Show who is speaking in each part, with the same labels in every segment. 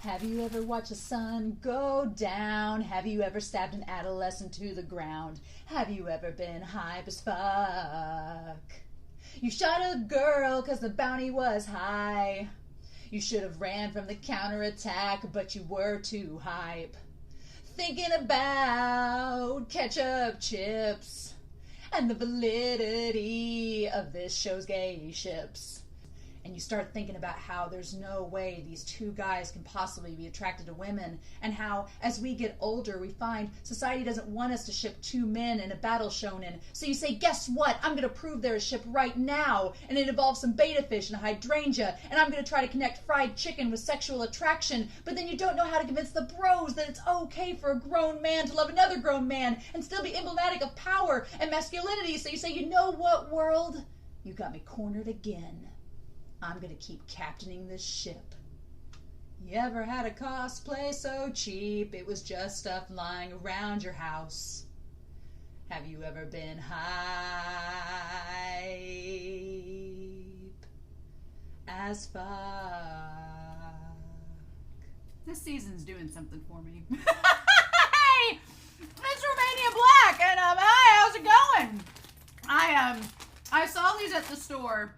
Speaker 1: Have you ever watched the sun go down? Have you ever stabbed an adolescent to the ground? Have you ever been hype as fuck? You shot a girl cause the bounty was high. You should have ran from the counterattack, but you were too hype. Thinking about ketchup chips and the validity of this show's gay ships. And you start thinking about how there's no way these two guys can possibly be attracted to women, and how as we get older we find society doesn't want us to ship two men in a battle shonen. So you say, guess what? I'm going to prove they're a ship right now, and it involves some beta fish and a hydrangea, and I'm going to try to connect fried chicken with sexual attraction. But then you don't know how to convince the bros that it's okay for a grown man to love another grown man and still be emblematic of power and masculinity. So you say, you know what, world? You got me cornered again. I'm gonna keep captaining this ship. You ever had a cosplay so cheap it was just stuff lying around your house? Have you ever been hype as fuck?
Speaker 2: This season's doing something for me. Hey! It's Romania Black, and hi, how's it going? I saw these at the store.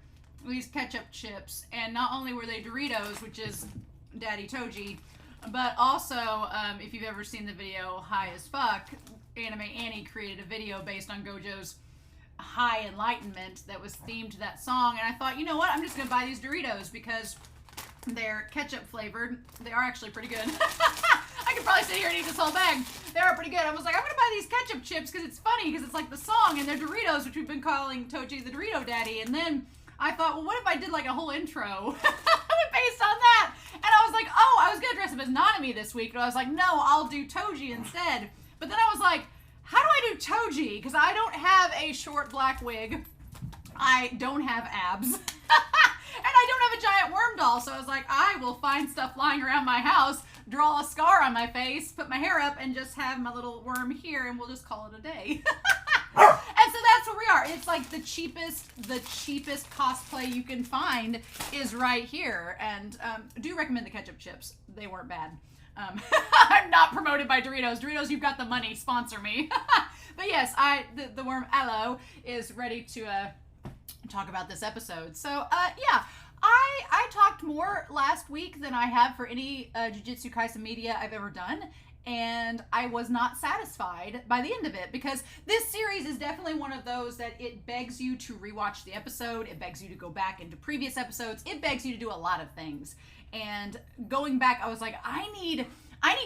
Speaker 2: These ketchup chips, and not only were they Doritos, which is Daddy Toji, but also, if you've ever seen the video High as Fuck, Anime Annie created a video based on Gojo's High Enlightenment that was themed to that song, and I thought, you know what, I'm just gonna buy these Doritos because they're ketchup flavored. They are actually pretty good. I could probably sit here and eat this whole bag. They are pretty good. I was like, I'm gonna buy these ketchup chips because it's funny, because it's like the song, and they're Doritos, which we've been calling Toji the Dorito Daddy, and then I thought, well, what if I did like a whole intro based on that? And I was like, oh, I was going to dress up as Nanami this week, but I was like, no, I'll do Toji instead. But then I was like, how do I do Toji? Because I don't have a short black wig. I don't have abs. And I don't have a giant worm doll. So I was like, I will find stuff lying around my house, draw a scar on my face, put my hair up, and just have my little worm here, and we'll just call it a day. And so that's where we are. It's like the cheapest cosplay you can find is right here. And do recommend the ketchup chips. They weren't bad. I'm not promoted by Doritos. Doritos, you've got the money. Sponsor me. But yes, the worm Aloe is ready to talk about this episode. So yeah, I talked more last week than I have for any Jujutsu Kaisen media I've ever done. And I was not satisfied by the end of it, because this series is definitely one of those that it begs you to rewatch the episode, it begs you to go back into previous episodes, it begs you to do a lot of things. And going back, I was like, I need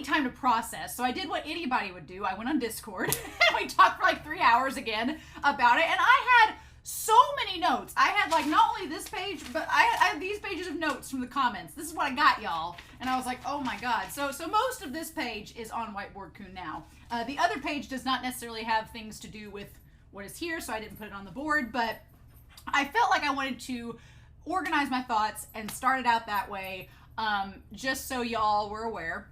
Speaker 2: time to process. So I did what anybody would do. I went on Discord and we talked for like 3 hours again about it, and I had so many notes. I had like not only this page, but I had these pages of notes from the comments. This is what I got, y'all. And I was like, oh my god. So most of this page is on Whiteboard Kun now. The other page does not necessarily have things to do with what is here, so I didn't put it on the board, but I felt like I wanted to organize my thoughts and start it out that way, just so y'all were aware.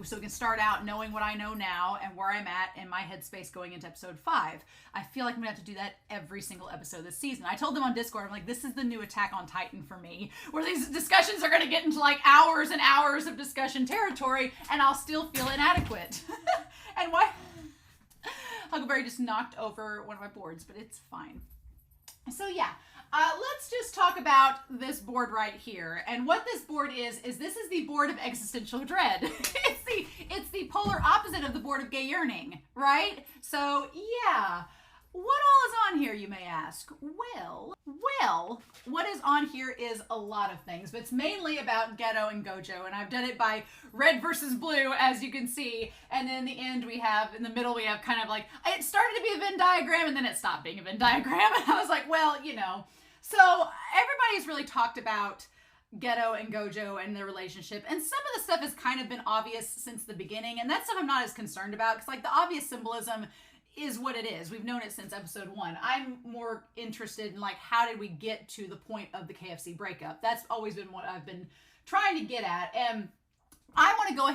Speaker 2: So we can start out knowing what I know now and where I'm at in my headspace going into episode 5. I feel like I'm gonna have to do that every single episode this season. I told them on Discord, I'm like, this is the new Attack on Titan for me, where these discussions are gonna get into like hours and hours of discussion territory, and I'll still feel inadequate. And why? Huckleberry just knocked over one of my boards, but it's fine. So yeah. Let's just talk about this board right here. And what this board is this is the board of existential dread. it's the polar opposite of the board of gay yearning, right? So yeah, what all is on here, you may ask? Well, what is on here is a lot of things, but it's mainly about Ghetto and Gojo, and I've done it by red versus blue, as you can see, and then in the end in the middle we have kind of like, it started to be a Venn diagram, and then it stopped being a Venn diagram, and I was like, well, you know. So everybody's really talked about Ghetto and Gojo and their relationship, and some of the stuff has kind of been obvious since the beginning, and that stuff I'm not as concerned about, because like the obvious symbolism is what it is. We've known it since episode 1. I'm more interested in like, how did we get to the point of the KFC breakup? That's always been what I've been trying to get at, and I want to go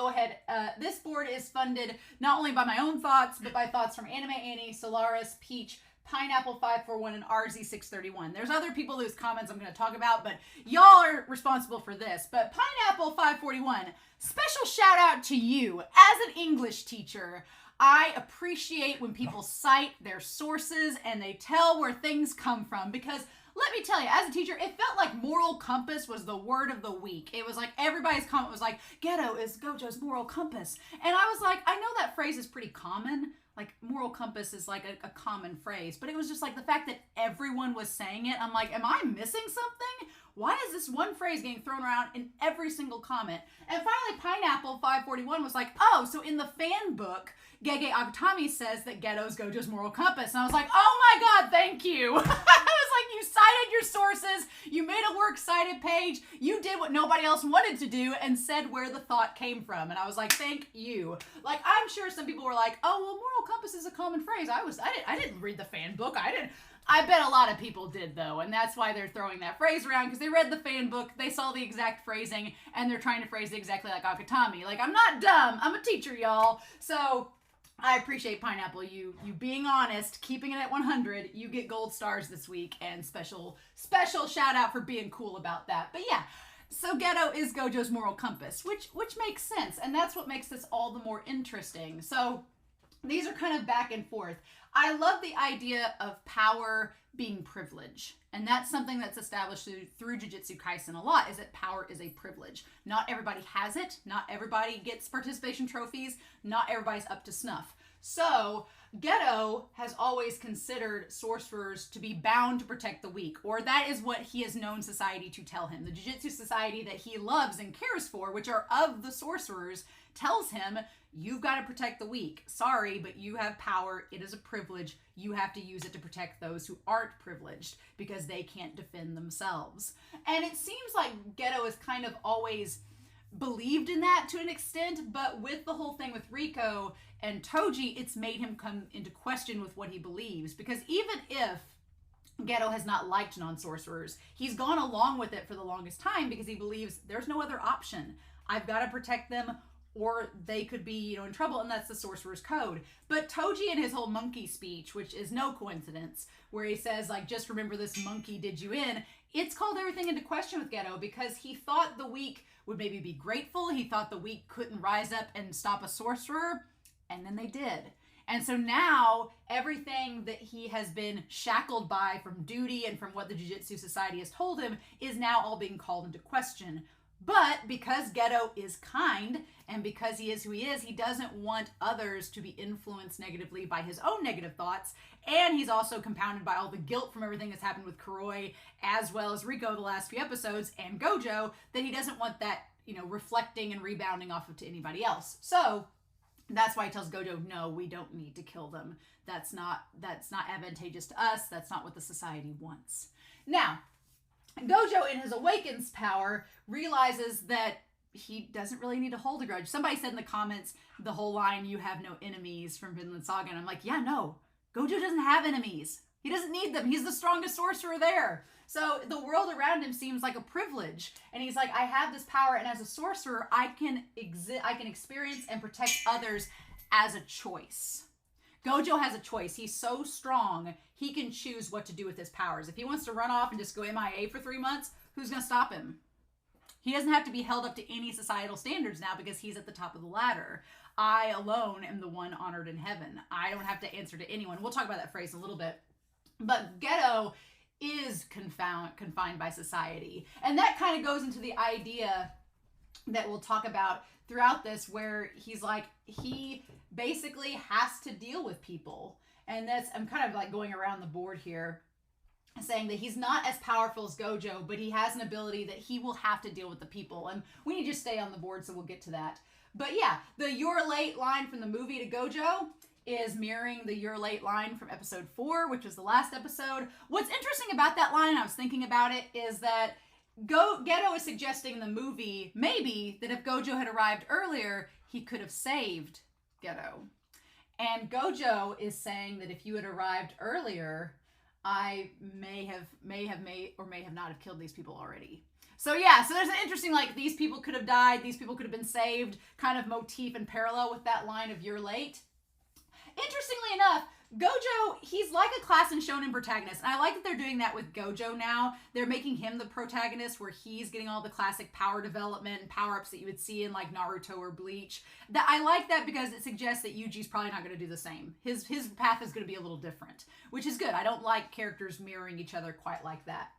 Speaker 2: ahead. This board is funded not only by my own thoughts, but by thoughts from Anime Annie, Solaris, Peach, Pineapple 541, and RZ631. There's other people whose comments I'm going to talk about, but y'all are responsible for this. But Pineapple 541, special shout out to you. As an English teacher, I appreciate when people cite their sources and they tell where things come from, because let me tell you, as a teacher, it felt like moral compass was the word of the week. It was like everybody's comment was like, Ghetto is Gojo's moral compass. And I was like, I know that phrase is pretty common. Like, moral compass is like a common phrase. But it was just like the fact that everyone was saying it. I'm like, am I missing something? Why is this one phrase getting thrown around in every single comment? And finally, Pineapple 541 was like, oh, so in the fan book, Gege Agatami says that Ghetto is Gojo's moral compass. And I was like, oh my god, thank you. I was like, you cited your sources, you made a works cited page, you did what nobody else wanted to do and said where the thought came from. And I was like, thank you. Like, I'm sure some people were like, oh, well, moral compass is a common phrase. I didn't read the fan book. I bet a lot of people did, though, and that's why they're throwing that phrase around, because they read the fan book, they saw the exact phrasing, and they're trying to phrase it exactly like Akatami. Like, I'm not dumb. I'm a teacher, y'all. So I appreciate Pineapple, you being honest, keeping it at 100. You get gold stars this week, and special shout out for being cool about that. But yeah, so Ghetto is Gojo's moral compass, which makes sense, and that's what makes this all the more interesting. So these are kind of back and forth. I love the idea of power being privilege. And that's something that's established through Jujutsu Kaisen a lot, is that power is a privilege. Not everybody has it. Not everybody gets participation trophies. Not everybody's up to snuff. So Ghetto has always considered sorcerers to be bound to protect the weak, or that is what he has known society to tell him. The Jujutsu society that he loves and cares for, which are of the sorcerers, tells him, you've got to protect the weak. Sorry, but you have power. It is a privilege. You have to use it to protect those who aren't privileged because they can't defend themselves. And it seems like Ghetto has kind of always believed in that to an extent, but with the whole thing with Rico and Toji, it's made him come into question with what he believes. Because even if Ghetto has not liked non-sorcerers, he's gone along with it for the longest time because he believes there's no other option. I've got to protect them, or they could be, in trouble, and that's the Sorcerer's Code. But Toji in his whole monkey speech, which is no coincidence, where he says, like, just remember this monkey did you in, it's called everything into question with Ghetto, because he thought the weak would maybe be grateful, he thought the weak couldn't rise up and stop a sorcerer, and then they did. And so now, everything that he has been shackled by from duty and from what the Jujutsu Society has told him is now all being called into question. But because Ghetto is kind, and because he is who he is, he doesn't want others to be influenced negatively by his own negative thoughts. And he's also compounded by all the guilt from everything that's happened with Kuroi, as well as Rico the last few episodes, and Gojo, that he doesn't want that, reflecting and rebounding off of to anybody else. So that's why he tells Gojo, no, we don't need to kill them. That's not advantageous to us. That's not what the society wants. Now, Gojo, in his Awakens power, realizes that he doesn't really need to hold a grudge. Somebody said in the comments the whole line, you have no enemies from Vinland Saga. And I'm like, yeah, no. Gojo doesn't have enemies. He doesn't need them. He's the strongest sorcerer there. So the world around him seems like a privilege. And he's like, I have this power, and as a sorcerer, I can experience and protect others as a choice. Gojo has a choice. He's so strong, he can choose what to do with his powers. If he wants to run off and just go MIA for 3 months, who's going to stop him? He doesn't have to be held up to any societal standards now because he's at the top of the ladder. I alone am the one honored in heaven. I don't have to answer to anyone. We'll talk about that phrase in a little bit. But Ghetto is confined by society. And that kind of goes into the idea that we'll talk about throughout this, where he's like, he basically has to deal with people. And I'm kind of like going around the board here, saying that he's not as powerful as Gojo, but he has an ability that he will have to deal with the people. And we need to stay on the board, so we'll get to that. But yeah, the "you're late" line from the movie to Gojo is mirroring the "you're late" line from episode 4, which was the last episode. What's interesting about that line, I was thinking about it, is that Ghetto is suggesting in the movie, maybe, that if Gojo had arrived earlier, he could have saved Ghetto. And Gojo is saying that if you had arrived earlier, I may have not have killed these people already. So yeah, so there's an interesting, like, these people could have died, these people could have been saved, kind of motif and parallel with that line of "you're late." Interestingly enough, Gojo, he's like a class and shonen protagonist. And I like that they're doing that with Gojo now. They're making him the protagonist where he's getting all the classic power development and power-ups that you would see in like Naruto or Bleach. That I like that because it suggests that Yuji's probably not going to do the same. His path is going to be a little different, which is good. I don't like characters mirroring each other quite like that.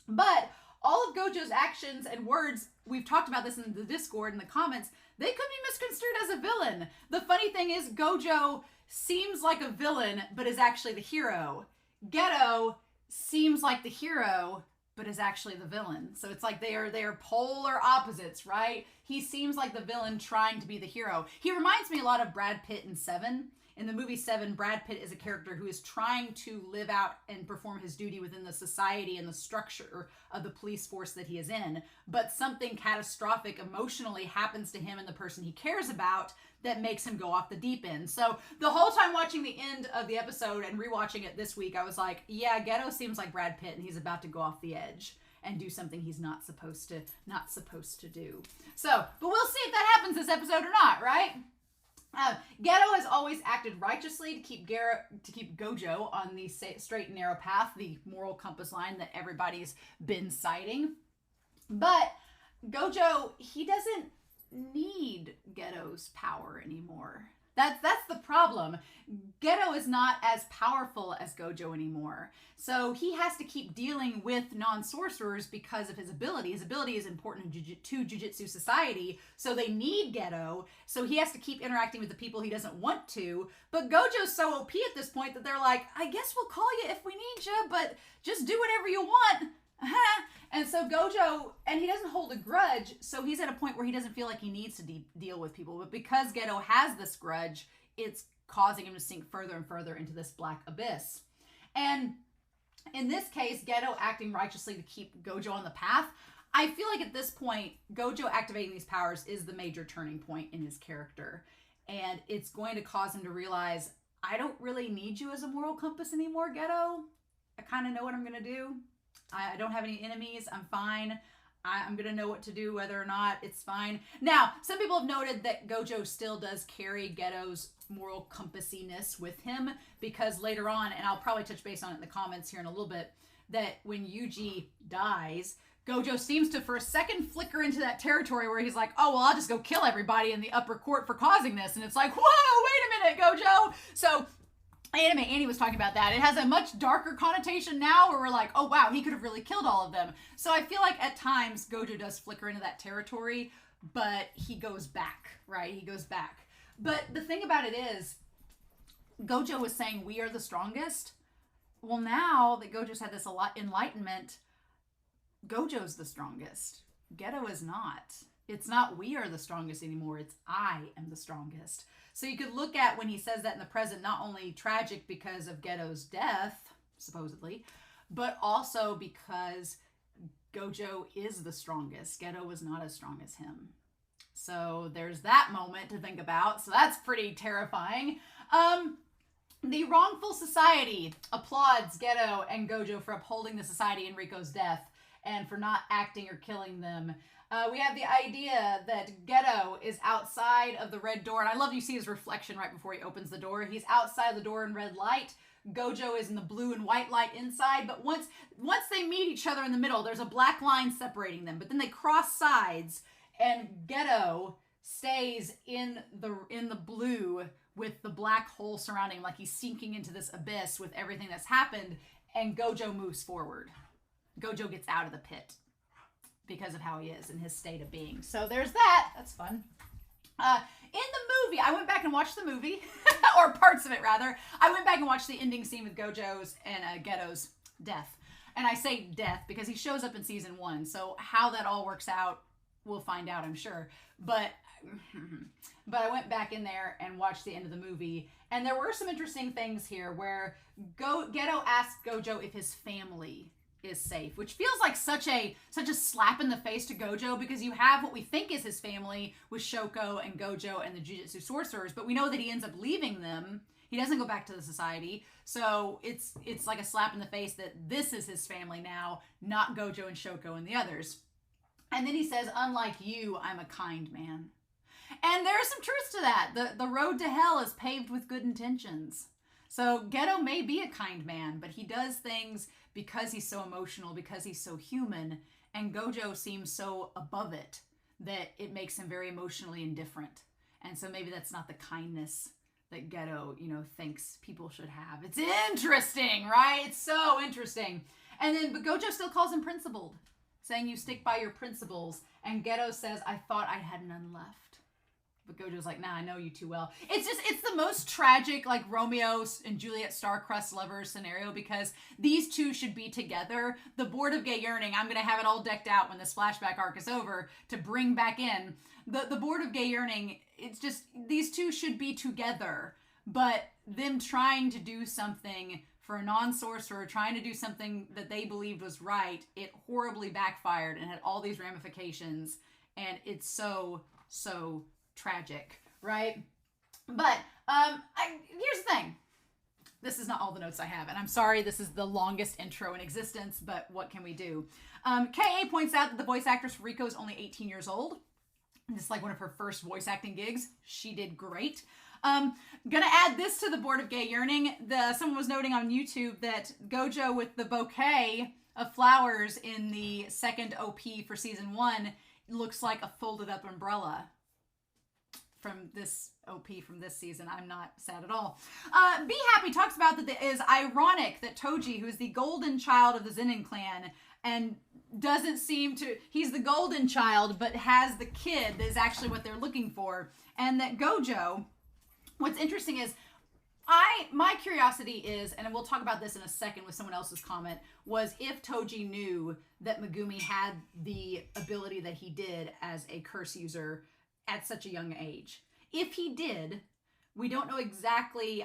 Speaker 2: But all of Gojo's actions and words, we've talked about this in the Discord and the comments, they could be misconstrued as a villain. The funny thing is Gojo seems like a villain, but is actually the hero. Ghetto seems like the hero, but is actually the villain. So it's like they are polar opposites, right? He seems like the villain trying to be the hero. He reminds me a lot of Brad Pitt in Seven. In the movie Seven, Brad Pitt is a character who is trying to live out and perform his duty within the society and the structure of the police force that he is in. But something catastrophic emotionally happens to him and the person he cares about that makes him go off the deep end. So the whole time watching the end of the episode and rewatching it this week, I was like, yeah, Ghetto seems like Brad Pitt and he's about to go off the edge and do something he's not supposed to do. So, but we'll see if that happens this episode or not, right? Ghetto has always acted righteously to keep Gojo on the straight and narrow path, the moral compass line that everybody's been citing. But Gojo, he doesn't need Ghetto's power anymore. That's the problem. Ghetto is not as powerful as Gojo anymore. So he has to keep dealing with non-sorcerers because of his ability. His ability is important to Jujutsu society, so they need Ghetto. So he has to keep interacting with the people he doesn't want to. But Gojo's so OP at this point that they're like, I guess we'll call you if we need you, but just do whatever you want. And so Gojo, and he doesn't hold a grudge, so he's at a point where he doesn't feel like he needs to deal with people. But because Ghetto has this grudge, it's causing him to sink further and further into this black abyss. And in this case, Ghetto acting righteously to keep Gojo on the path, I feel like at this point, Gojo activating these powers is the major turning point in his character. And it's going to cause him to realize, I don't really need you as a moral compass anymore, Ghetto. I kind of know what I'm going to do. I don't have any enemies. I'm fine. I'm going to know what to do, whether or not it's fine. Now, some people have noted that Gojo still does carry Ghetto's moral compassiness with him because later on, and I'll probably touch base on it in the comments here in a little bit, that when Yuji dies, Gojo seems to for a second flicker into that territory where he's like, oh, well, I'll just go kill everybody in the upper court for causing this. And it's like, whoa, wait a minute, Gojo. So Anime Annie was talking about that. It has a much darker connotation now where we're like, oh wow, he could have really killed all of them. So I feel like at times Gojo does flicker into that territory, but he goes back, right? He goes back. But the thing about it is, Gojo was saying we are the strongest. Well, now that Gojo's had this a lot enlightenment, Gojo's the strongest. Ghetto is not. It's not we are the strongest anymore. It's I am the strongest. So you could look at when he says that in the present, not only tragic because of Ghetto's death, supposedly, but also because Gojo is the strongest. Ghetto was not as strong as him. So there's that moment to think about. So that's pretty terrifying. The wrongful society applauds Ghetto and Gojo for upholding the society in Riko's death and for not acting or killing them. We have the idea that Ghetto is outside of the red door. And I love you see his reflection right before he opens the door. He's outside the door in red light. Gojo is in the blue and white light inside. But once they meet each other in the middle, there's a black line separating them. But then they cross sides and Ghetto stays in the blue with the black hole surrounding him, like he's sinking into this abyss with everything that's happened. And Gojo moves forward. Gojo gets out of the pit because of how he is in his state of being. So there's that. That's fun. In the movie, I went back and watched the movie, or parts of it rather. I went back and watched the ending scene with Gojo's and Ghetto's death. And I say death because he shows up in season 1. So how that all works out, we'll find out, I'm sure. But I went back in there and watched the end of the movie. And there were some interesting things here where Ghetto asked Gojo if his family is safe, which feels like such a slap in the face to Gojo because you have what we think is his family with Shoko and Gojo and the Jujutsu sorcerers, but we know that he ends up leaving them. He doesn't go back to the society, so it's like a slap in the face that this is his family now, not Gojo and Shoko and the others. And then he says, unlike you, I'm a kind man. And there's some truth to that. The road to hell is paved with good intentions. So Ghetto may be a kind man, but he does things because he's so emotional, because he's so human, and Gojo seems so above it that it makes him very emotionally indifferent. And so maybe that's not the kindness that Ghetto, thinks people should have. It's interesting, right? It's so interesting. And then, but Gojo still calls him principled, saying you stick by your principles. And Ghetto says, I thought I had none left. But Gojo's like, nah, I know you too well. It's the most tragic, like, Romeo and Juliet star-crossed lovers scenario, because these two should be together. The Board of Gay Yearning, I'm going to have it all decked out when this flashback arc is over to bring back in. The Board of Gay Yearning, it's just, these two should be together. But them trying to do something for a non-sorcerer, trying to do something that they believed was right, it horribly backfired and had all these ramifications. And it's so tragic, right? But here's the thing. This is not all the notes I have, and I'm sorry this is the longest intro in existence, but what can we do? K.A. points out that the voice actress for Riko is only 18 years old. This is like one of her first voice acting gigs. She did great. Gonna add this to the Board of Gay Yearning. Someone was noting on YouTube that Gojo with the bouquet of flowers in the second OP for season 1 looks like a folded up umbrella from this OP from this season. I'm not sad at all. Be Happy talks about that it is ironic that Toji, who is the golden child of the Zenin clan, and doesn't seem to, he's the golden child, but has the kid that is actually what they're looking for. And that Gojo, what's interesting is, my curiosity is, and we'll talk about this in a second with someone else's comment, was if Toji knew that Megumi had the ability that he did as a curse user at such a young age. If he did, we don't know exactly,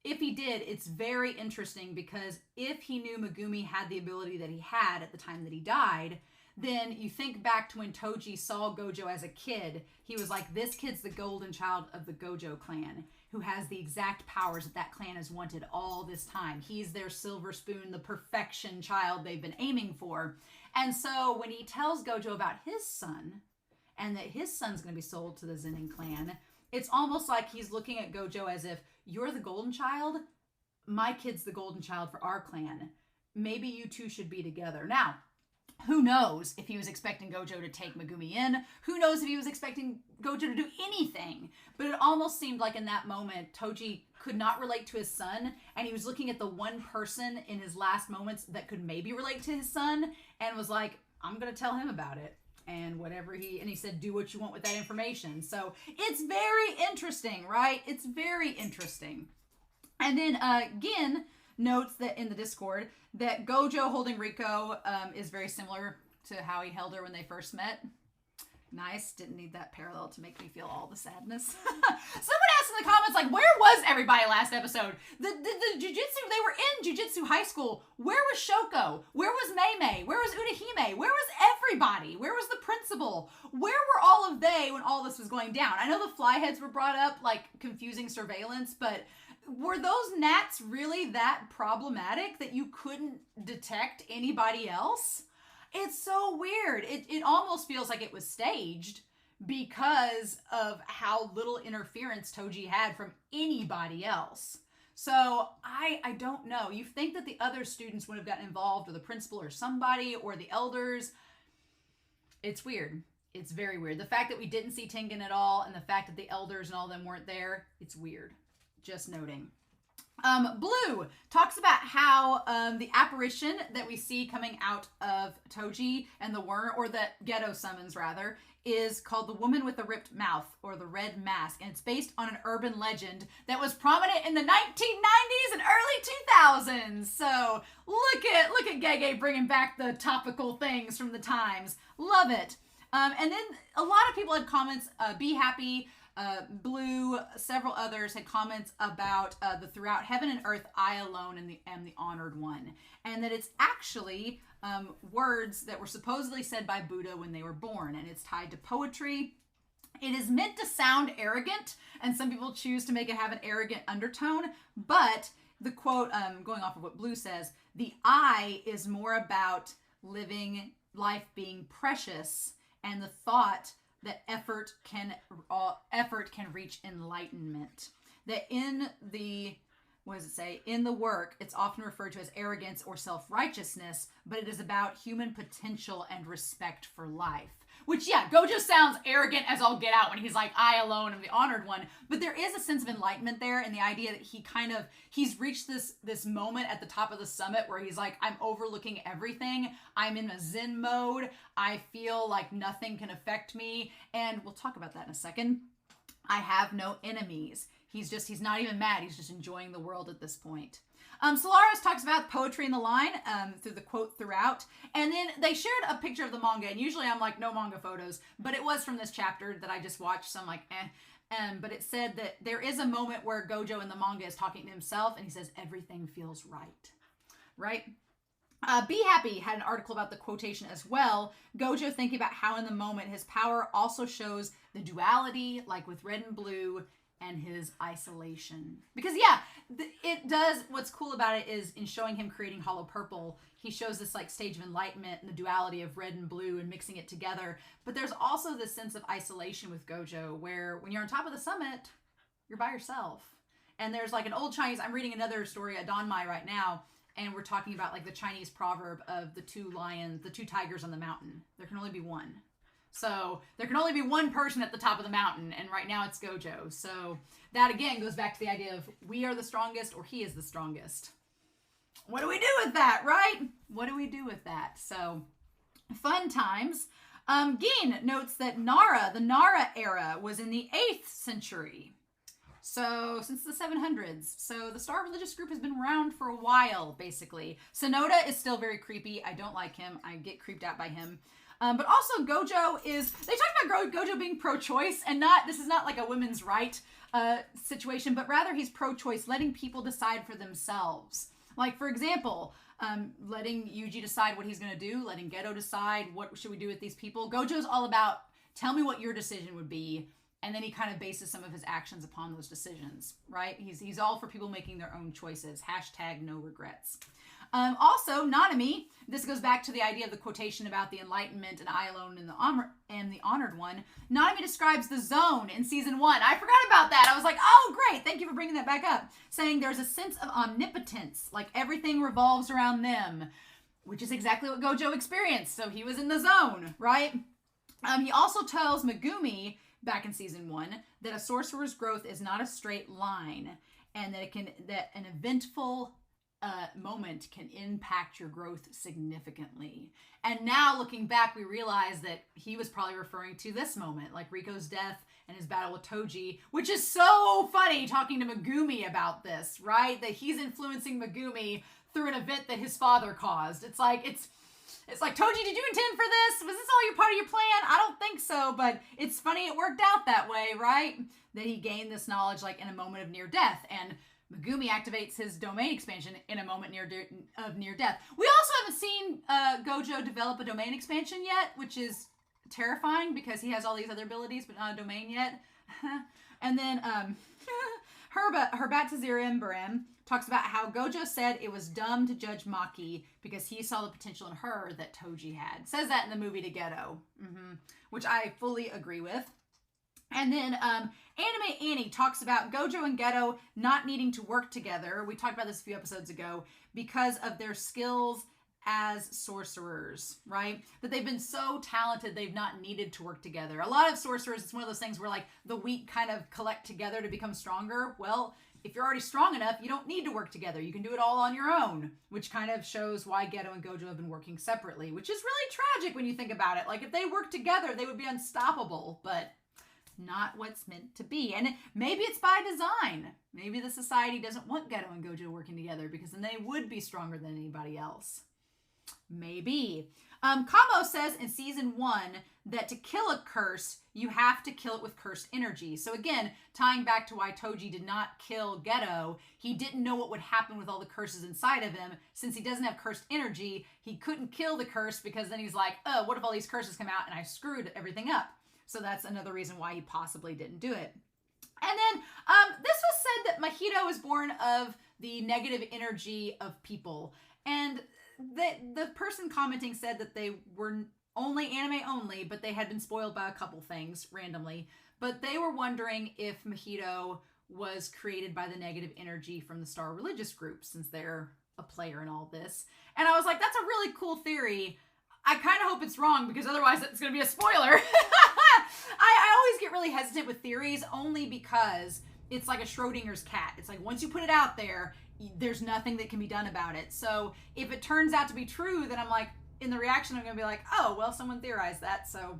Speaker 2: if he did, it's very interesting, because if he knew Megumi had the ability that he had at the time that he died, then you think back to when Toji saw Gojo as a kid, he was like, this kid's the golden child of the Gojo clan, who has the exact powers that clan has wanted all this time. He's their silver spoon, the perfection child they've been aiming for. And so when he tells Gojo about his son, and that his son's going to be sold to the Zenin clan, it's almost like he's looking at Gojo as if, you're the golden child, my kid's the golden child for our clan. Maybe you two should be together. Now, who knows if he was expecting Gojo to take Megumi in? Who knows if he was expecting Gojo to do anything? But it almost seemed like in that moment, Toji could not relate to his son, and he was looking at the one person in his last moments that could maybe relate to his son, and was like, I'm going to tell him about it. And he said, do what you want with that information. So it's very interesting, right? It's very interesting. And then Gin notes that in the Discord that Gojo holding Riko is very similar to how he held her when they first met. Nice. Didn't need that parallel to make me feel all the sadness. Someone asked in the comments, like, where was everybody last episode? The Jujutsu, they were in Jujutsu High School. Where was Shoko? Where was Mei? Where was Urahime? Where was everybody? Where was the principal? Where were all of they when all this was going down? I know the flyheads were brought up, like confusing surveillance, but were those gnats really that problematic that you couldn't detect anybody else? It's so weird. It almost feels like it was staged because of how little interference Toji had from anybody else. So I don't know. You think that the other students would have gotten involved, or the principal or somebody, or the elders. It's weird. It's very weird. The fact that we didn't see Tengen at all, and the fact that the elders and all them weren't there, it's weird. Just noting. Blue talks about how the apparition that we see coming out of Toji and the worm, or the Ghetto summons rather, is called the Woman with the Ripped Mouth, or the Red Mask, and it's based on an urban legend that was prominent in the 1990s and early 2000s. So look at Gege bringing back the topical things from the times. Love it. And then a lot of people had comments. Be Happy, Blue, several others had comments about the throughout heaven and earth, I alone am the honored one, and that it's actually words that were supposedly said by Buddha when they were born, and it's tied to poetry. It is meant to sound arrogant, and some people choose to make it have an arrogant undertone, but the quote, going off of what Blue says, the I is more about living life being precious, and the thought that effort can reach enlightenment. That in the what does it say? In the work, it's often referred to as arrogance or self-righteousness, but it is about human potential and respect for life. Which, yeah, Gojo sounds arrogant as all get out when he's like, I alone am the honored one. But there is a sense of enlightenment there, and the idea that he's reached this moment at the top of the summit where he's like, I'm overlooking everything. I'm in a Zen mode. I feel like nothing can affect me. And we'll talk about that in a second. I have no enemies. He's not even mad. He's just enjoying the world at this point. Solaris talks about poetry in the line through the quote throughout. And then they shared a picture of the manga. And usually I'm like, no manga photos. But it was from this chapter that I just watched. So I'm like, but it said that there is a moment where Gojo in the manga is talking to himself. And he says, everything feels right. Right? Be Happy had an article about the quotation as well. Gojo thinking about how in the moment his power also shows the duality, like with red and blue, and his isolation. Because yeah, it does, what's cool about it is in showing him creating Hollow Purple, he shows this like stage of enlightenment and the duality of red and blue and mixing it together. But there's also this sense of isolation with Gojo where when you're on top of the summit, you're by yourself. And there's like an old Chinese, I'm reading another story, a Danmai right now, and we're talking about like the Chinese proverb of the two tigers on the mountain. There can only be one. So there can only be one person at the top of the mountain, and right now it's Gojo. So that again goes back to the idea of we are the strongest or he is the strongest. What do we do with that, right? What do we do with that? So fun times. Gin notes that the Nara era was in the 8th century. So since the 700s. So the Star religious group has been around for a while, basically. Sonoda is still very creepy. I don't like him. I get creeped out by him. But also Gojo they talk about Gojo being pro-choice and this is not like a women's right situation, but rather he's pro-choice, letting people decide for themselves. Like, for example, letting Yuji decide what he's going to do, letting Ghetto decide what should we do with these people. Gojo's all about, tell me what your decision would be, and then he kind of bases some of his actions upon those decisions, right? He's all for people making their own choices. # no regrets. Also, Nanami, this goes back to the idea of the quotation about the enlightenment and I alone and the honored one. Nanami describes the zone in season 1. I forgot about that. I was like, oh, great. Thank you for bringing that back up. Saying there's a sense of omnipotence, like everything revolves around them, which is exactly what Gojo experienced. So he was in the zone, right? He also tells Megumi back in season 1 that a sorcerer's growth is not a straight line and that an eventful moment can impact your growth significantly. And now looking back, we realize that he was probably referring to this moment, like Riko's death and his battle with Toji, which is so funny talking to Megumi about this, right? That he's influencing Megumi through an event that his father caused. It's like, Toji, did you intend for this? Was this all part of your plan? I don't think so, but it's funny it worked out that way, right? That he gained this knowledge like in a moment of near death, and Megumi activates his domain expansion in a moment of near death. We also haven't seen Gojo develop a domain expansion yet, which is terrifying because he has all these other abilities, but not a domain yet. And then Herbatazirem Barem talks about how Gojo said it was dumb to judge Maki because he saw the potential in her that Toji had. Says that in the movie to Ghetto, which I fully agree with. And then Anime Annie talks about Gojo and Ghetto not needing to work together. We talked about this a few episodes ago because of their skills as sorcerers, right? That they've been so talented, they've not needed to work together. A lot of sorcerers, it's one of those things where like the weak kind of collect together to become stronger. Well, if you're already strong enough, you don't need to work together. You can do it all on your own, which kind of shows why Ghetto and Gojo have been working separately, which is really tragic when you think about it. Like if they worked together, they would be unstoppable, but not what's meant to be. And maybe it's by design. Maybe the society doesn't want Ghetto and Gojo working together because then they would be stronger than anybody else. Maybe. Kamo says in season 1 that to kill a curse, you have to kill it with cursed energy. So again, tying back to why Toji did not kill Ghetto, he didn't know what would happen with all the curses inside of him. Since he doesn't have cursed energy, he couldn't kill the curse because then he's like, oh, what if all these curses come out and I screwed everything up? So that's another reason why he possibly didn't do it. And then this was said that Mahito is born of the negative energy of people. And the person commenting said that they were anime only, but they had been spoiled by a couple things randomly. But they were wondering if Mahito was created by the negative energy from the Star religious group, since they're a player in all this. And I was like, that's a really cool theory. I kind of hope it's wrong, because otherwise it's going to be a spoiler. I always get really hesitant with theories, only because it's like a Schrodinger's cat. It's like, once you put it out there, there's nothing that can be done about it. So if it turns out to be true, then I'm like, in the reaction, I'm going to be like, oh, well, someone theorized that, so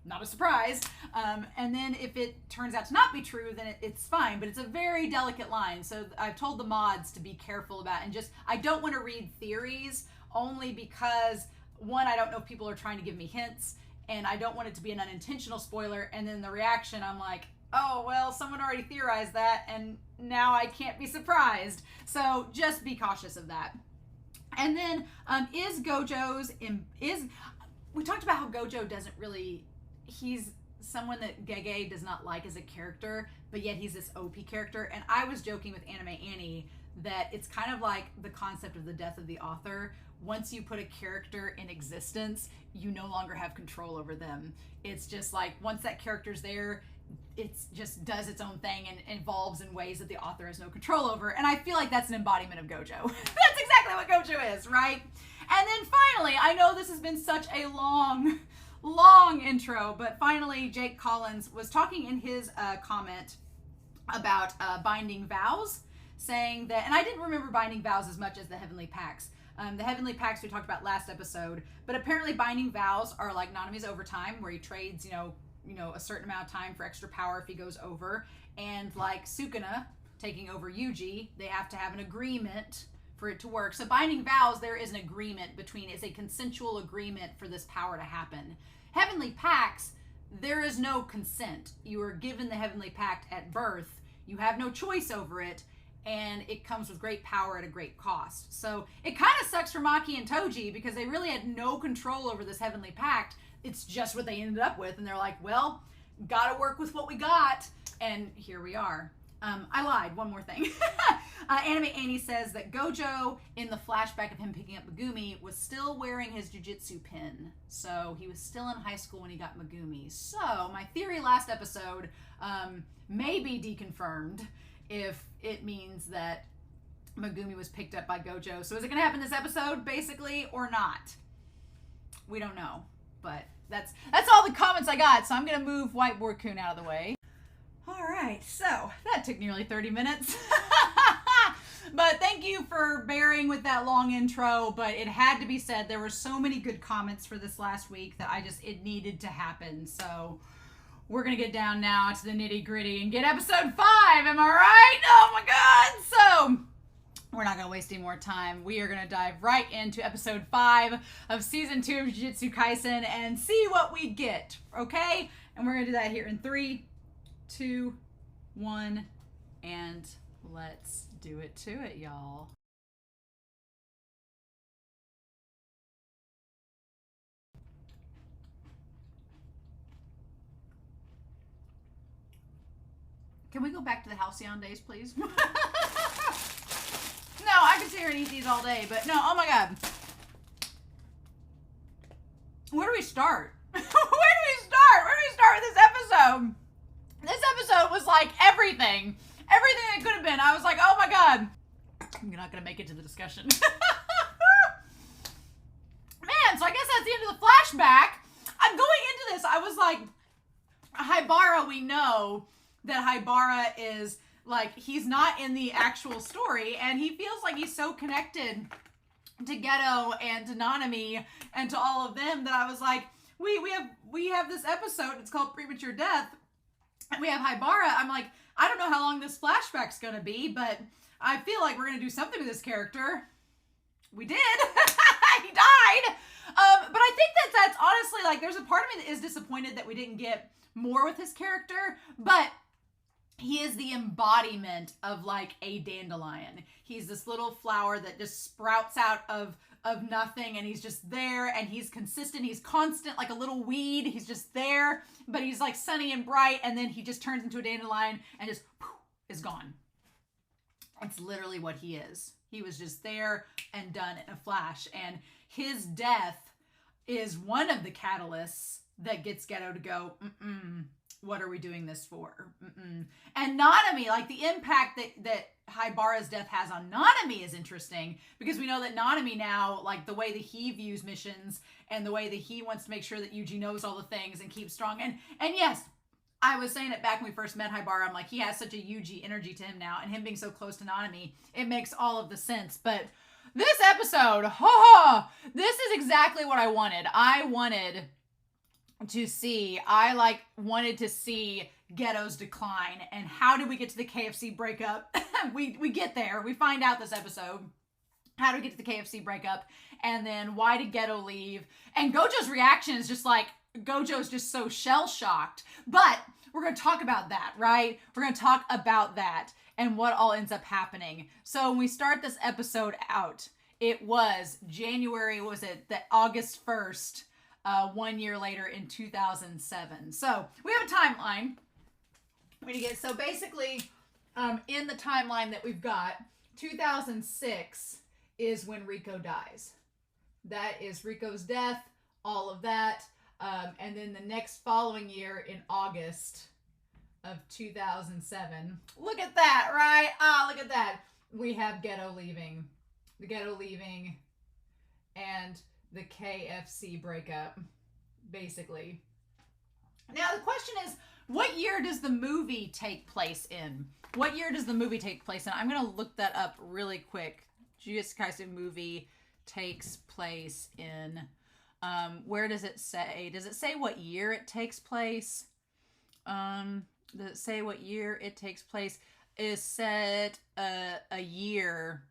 Speaker 2: not a surprise. And then if it turns out to not be true, then it's fine. But it's a very delicate line. So I've told the mods to be careful about it. And just, I don't want to read theories, only because, one, I don't know if people are trying to give me hints, and I don't want it to be an unintentional spoiler. And then the reaction, I'm like, oh, well, someone already theorized that, and now I can't be surprised. So just be cautious of that. And then, we talked about how Gojo doesn't really, he's someone that Gege does not like as a character, but yet he's this OP character. And I was joking with Anime Annie that it's kind of like the concept of the death of the author. Once you put a character in existence, you no longer have control over them. It's just like, once that character's there, it just does its own thing and evolves in ways that the author has no control over. And I feel like that's an embodiment of Gojo. That's exactly what Gojo is, right? And then finally, I know this has been such a long intro, but finally Jake Collins was talking in his comment about binding vows, saying that, and I didn't remember binding vows as much as the Heavenly Pacts. The Heavenly Pacts we talked about last episode, but apparently binding vows are like Nanami's overtime, where he trades, a certain amount of time for extra power if he goes over. And like Sukuna taking over Yuji, they have to have an agreement for it to work. So binding vows, there is an agreement between, it's a consensual agreement for this power to happen. Heavenly Pacts, there is no consent. You are given the Heavenly Pact at birth. You have no choice over it, and it comes with great power at a great cost. So it kind of sucks for Maki and Toji, because they really had no control over this Heavenly Pact. It's just what they ended up with, and they're like, well, gotta work with what we got, and here we are. I lied, one more thing. Anime Annie says that Gojo, in the flashback of him picking up Megumi, was still wearing his Jujutsu pin. So he was still in high school when he got Megumi. So my theory last episode may be deconfirmed if it means that Megumi was picked up by Gojo. So is it going to happen this episode, basically, or not? We don't know. But that's all the comments I got, so I'm going to move Whiteboard Kun out of the way. All right, so that took nearly 30 minutes. But thank you for bearing with that long intro, but it had to be said. There were so many good comments for this last week that it needed to happen. So we're going to get down now to the nitty gritty and get episode 5. Am I right? Oh my God. So we're not going to waste any more time. We are going to dive right into episode 5 of season 2 of Jujutsu Kaisen and see what we get. Okay? And we're going to do that here in 3, 2, 1, and let's do it to it, y'all. Can we go back to the halcyon days, please? No, I could sit here and eat these all day, but no, oh my God. Where do we start? Where do we start with this episode? This episode was like everything that it could have been. I was like, oh my God. I'm not going to make it to the discussion. Man, so I guess that's the end of the flashback. I'm going into this, I was like, Haibara, we know that Haibara is like, he's not in the actual story, and he feels like he's so connected to Ghetto and to Nanami and to all of them that I was like, we have this episode, it's called Premature Death, and we have Haibara. I'm like, I don't know how long this flashback's gonna be, but I feel like we're gonna do something with this character. We did. He died. But I think that's honestly, like, there's a part of me that is disappointed that we didn't get more with his character, but he is the embodiment of like a dandelion. He's this little flower that just sprouts out of nothing, and he's just there, and he's consistent, he's constant, like a little weed. He's just there, but he's like sunny and bright, and then he just turns into a dandelion and just poof, is gone. It's literally what he is. He was just there and done in a flash, and his death is one of the catalysts that gets Ghetto to go, what are we doing this for? Mm-mm. And Nanami, like the impact that Haibara's death has on Nanami is interesting, because we know that Nanami now, like the way that he views missions and the way that he wants to make sure that Yuji knows all the things and keeps strong. And yes, I was saying it back when we first met Haibara. I'm like, he has such a Yuji energy to him now, and him being so close to Nanami, it makes all of the sense. But this episode, this is exactly what I wanted. I wanted to see Ghetto's decline. And how did we get to the KFC breakup? we get there. We find out this episode. How do we get to the KFC breakup? And then why did Ghetto leave? And Gojo's reaction is just like, Gojo's just so shell-shocked. But we're going to talk about that, right? We're going to talk about that and what all ends up happening. So when we start this episode out, it was January, August 1st, 1 year later in 2007. So we have a timeline. So basically, in the timeline that we've got, 2006 is when Rico dies. That is Rico's death, all of that. And then the next following year in August of 2007. Look at that, right? Look at that. We have Ghetto leaving. The Ghetto leaving and the KFC breakup, basically. Now the question is, what year does the movie take place in? What year does the movie take place in? I'm going to look that up really quick. Jujutsu Kaisen movie takes place in... where does it say? Does it say what year it takes place? Does it say what year it takes place? Is set a year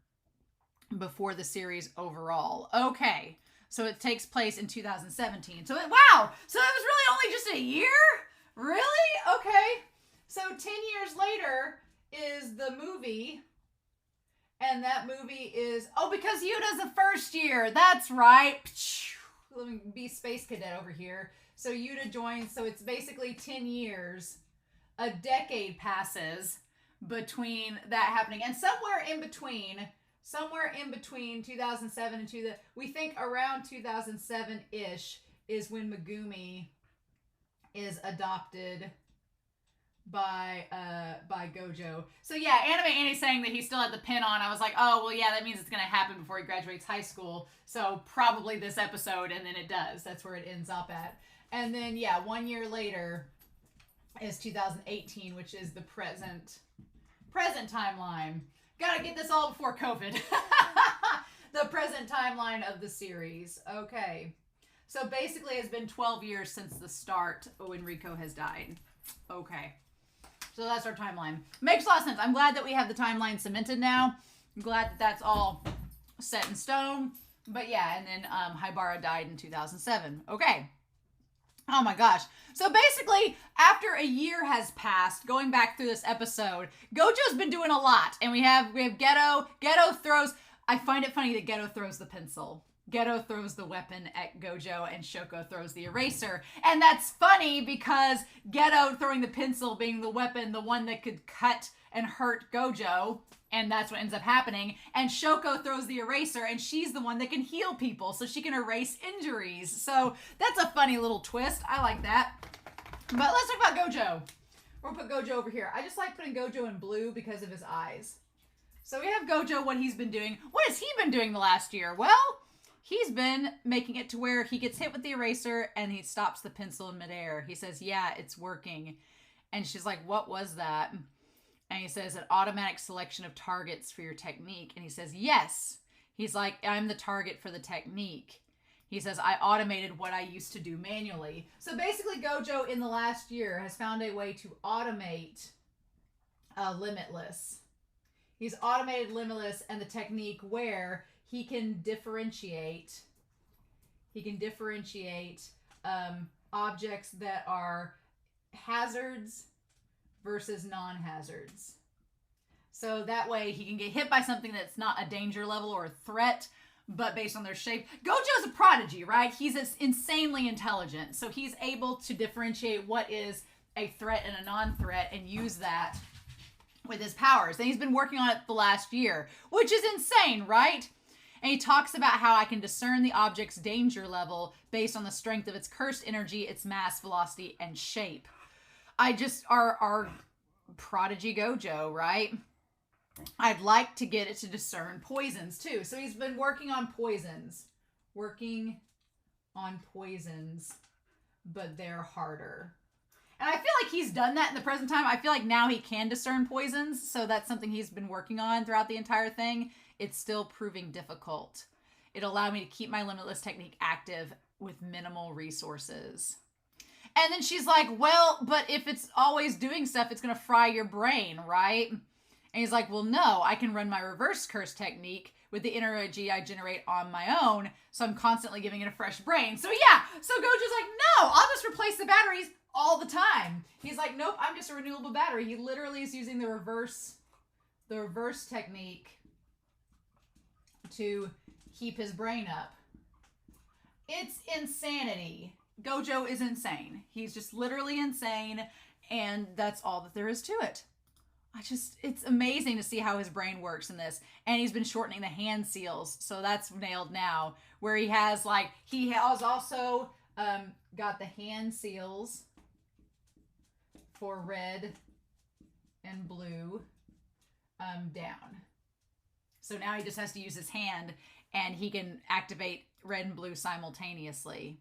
Speaker 2: before the series overall. Okay. So it takes place in 2017. Wow! So it was really only just a year? Really? Okay. So 10 years later is the movie. And that movie is... Oh, because Yuta's the first year. That's right. Let me be Space Cadet over here. So Yuta joins. So it's basically 10 years. A decade passes between that happening. And somewhere in between 2007 and we think around 2007-ish is when Megumi is adopted by Gojo. So yeah, Anime Annie's saying that he still had the pin on. I was like, oh, well, yeah, that means it's going to happen before he graduates high school. So probably this episode, and then it does. That's where it ends up at. And then, yeah, 1 year later is 2018, which is the present timeline. Gotta get this all before COVID. The present timeline of the series. Okay. So basically it's been 12 years since the start when Rico has died. Okay. So that's our timeline. Makes a lot of sense. I'm glad that we have the timeline cemented now. I'm glad that that's all set in stone. But yeah, and then Haibara died in 2007. Okay. Oh my gosh. So basically, after a year has passed, going back through this episode, Gojo's been doing a lot. And we have Ghetto. Ghetto throws... I find it funny that Ghetto throws the pencil. Ghetto throws the weapon at Gojo and Shoko throws the eraser. And that's funny because Ghetto throwing the pencil being the weapon, the one that could cut and hurt Gojo, and that's what ends up happening. And Shoko throws the eraser and she's the one that can heal people so she can erase injuries. So that's a funny little twist. I like that. But let's talk about Gojo. We'll put Gojo over here. I just like putting Gojo in blue because of his eyes. So we have Gojo, what he's been doing. What has he been doing the last year? Well, he's been making it to where he gets hit with the eraser and he stops the pencil in midair. He says, yeah, it's working. And she's like, what was that? And he says, an automatic selection of targets for your technique. And he says, yes. He's like, I'm the target for the technique. He says, I automated what I used to do manually. So basically, Gojo in the last year has found a way to automate Limitless. He's automated Limitless and the technique where he can differentiate objects that are hazards versus non-hazards. So that way he can get hit by something that's not a danger level or a threat, but based on their shape. Gojo's a prodigy, right? He's insanely intelligent. So he's able to differentiate what is a threat and a non-threat and use that with his powers. And he's been working on it the last year, which is insane, right? And he talks about how I can discern the object's danger level based on the strength of its cursed energy, its mass, velocity, and shape. our prodigy Gojo, right? I'd like to get it to discern poisons too. So he's been working on poisons, but they're harder. And I feel like he's done that in the present time. I feel like now he can discern poisons, so that's something he's been working on throughout the entire thing. It's still proving difficult. It allowed me to keep my limitless technique active with minimal resources. And then she's like, well, but if it's always doing stuff, it's going to fry your brain, right? And he's like, well, no, I can run my reverse curse technique with the energy I generate on my own, so I'm constantly giving it a fresh brain. So yeah, so Gojo's like, no, I'll just replace the batteries all the time. He's like, nope, I'm just a renewable battery. He literally is using the reverse technique to keep his brain up. It's insanity. Gojo is insane. He's just literally insane, and that's all that there is to it. It's amazing to see how his brain works in this. And he's been shortening the hand seals, so that's nailed now. Where he has also got the hand seals for red and blue down. So now he just has to use his hand, and he can activate red and blue simultaneously.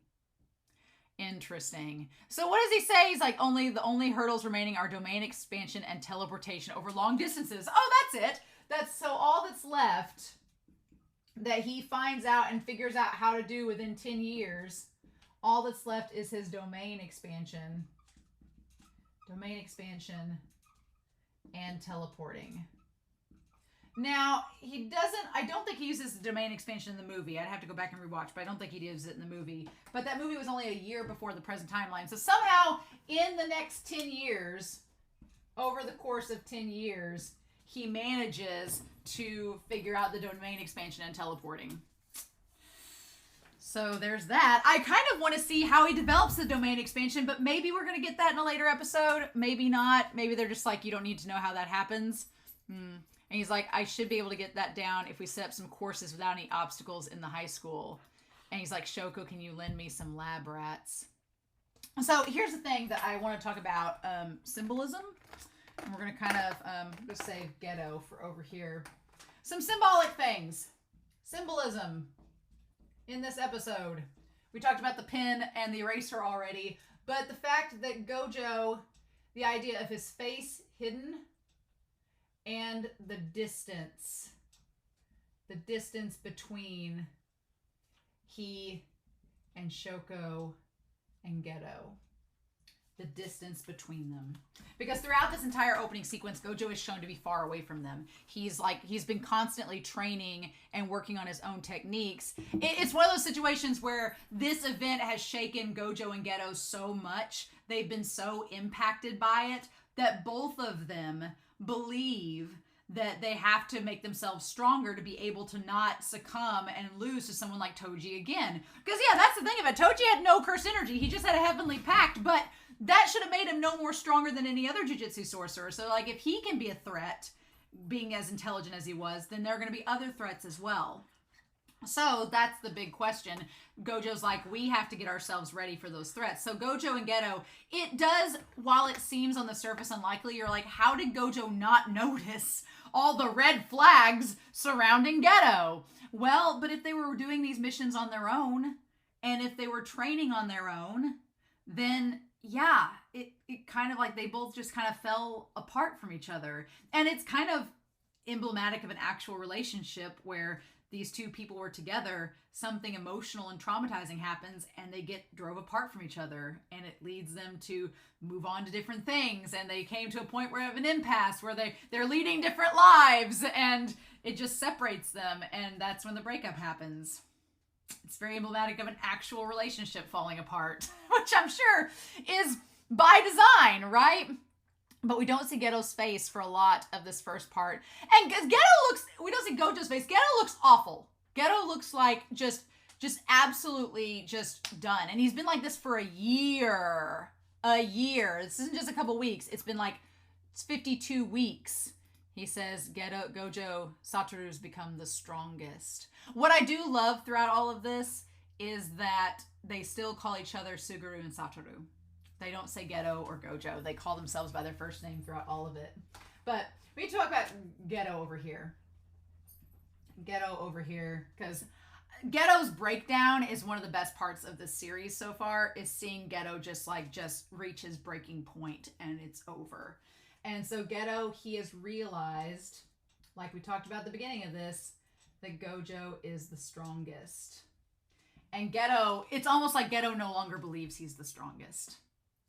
Speaker 2: Interesting. So what does he say? He's like, the only hurdles remaining are domain expansion and teleportation over long distances. Oh, that's it. So all that's left that he finds out and figures out how to do within 10 years, all that's left is his domain expansion. Domain expansion and teleporting. Now, I don't think he uses the domain expansion in the movie. I'd have to go back and rewatch, but I don't think he uses it in the movie. But that movie was only a year before the present timeline. So somehow, in the next 10 years, over the course of 10 years, he manages to figure out the domain expansion and teleporting. So there's that. I kind of want to see how he develops the domain expansion, but maybe we're going to get that in a later episode. Maybe not. Maybe they're just like, you don't need to know how that happens. And he's like, I should be able to get that down if we set up some courses without any obstacles in the high school. And he's like, Shoko, can you lend me some lab rats? So here's the thing that I want to talk about, symbolism. And we're going to kind of, just save Ghetto for over here. Some symbolic things. Symbolism in this episode. We talked about the pen and the eraser already. But the fact that Gojo, the idea of his face hidden, and the distance between he and Shoko and Ghetto. The distance between them. Because throughout this entire opening sequence, Gojo is shown to be far away from them. He's been constantly training and working on his own techniques. It's one of those situations where this event has shaken Gojo and Ghetto so much, they've been so impacted by it, that both of them believe that they have to make themselves stronger to be able to not succumb and lose to someone like Toji again. Because yeah, that's the thing of it. Toji had no curse energy. He just had a heavenly pact, but that should have made him no more stronger than any other jujutsu sorcerer. So like if he can be a threat, being as intelligent as he was, then there are going to be other threats as well. So that's the big question. Gojo's like, we have to get ourselves ready for those threats. So Gojo and Ghetto, it does, while it seems on the surface unlikely, you're like, how did Gojo not notice all the red flags surrounding Ghetto? Well, but if they were doing these missions on their own, and if they were training on their own, then yeah, it kind of like they both just kind of fell apart from each other. And it's kind of emblematic of an actual relationship where these two people were together, something emotional and traumatizing happens, and they get drove apart from each other, and it leads them to move on to different things, and they came to a point where they have an impasse, where they're leading different lives, and it just separates them, and that's when the breakup happens. It's very emblematic of an actual relationship falling apart, which I'm sure is by design, right? But we don't see Ghetto's face for a lot of this first part. And we don't see Gojo's face. Ghetto looks awful. Ghetto looks like just absolutely just done. And he's been like this for a year. This isn't just a couple weeks. It's been like, it's 52 weeks. He says, Gojo, Satoru's become the strongest. What I do love throughout all of this is that they still call each other Suguru and Satoru. They don't say Ghetto or Gojo. They call themselves by their first name throughout all of it. But we talk about Ghetto over here. Ghetto over here, because Ghetto's breakdown is one of the best parts of this series so far, is seeing Ghetto just reach his breaking point and it's over. And so Ghetto, he has realized, like we talked about at the beginning of this, that Gojo is the strongest. And Ghetto, it's almost like Ghetto no longer believes he's the strongest.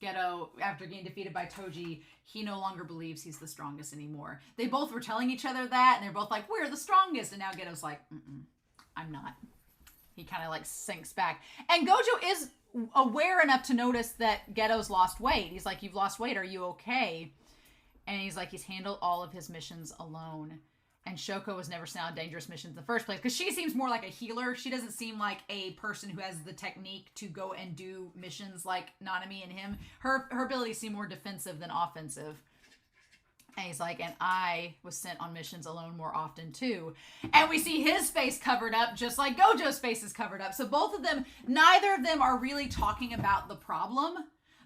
Speaker 2: Ghetto, after getting defeated by Toji, he no longer believes he's the strongest anymore. They both were telling each other that, and they're both like, we're the strongest. And now Ghetto's like, I'm not. He kind of like sinks back. And Gojo is aware enough to notice that Ghetto's lost weight. He's like, you've lost weight. Are you okay? And he's like, he's handled all of his missions alone. And Shoko was never sent on dangerous missions in the first place, because she seems more like a healer. She doesn't seem like a person who has the technique to go and do missions like Nanami and him. Her abilities seem more defensive than offensive. And he's like, and I was sent on missions alone more often too. And we see his face covered up just like Gojo's face is covered up. So both of them, neither of them are really talking about the problem.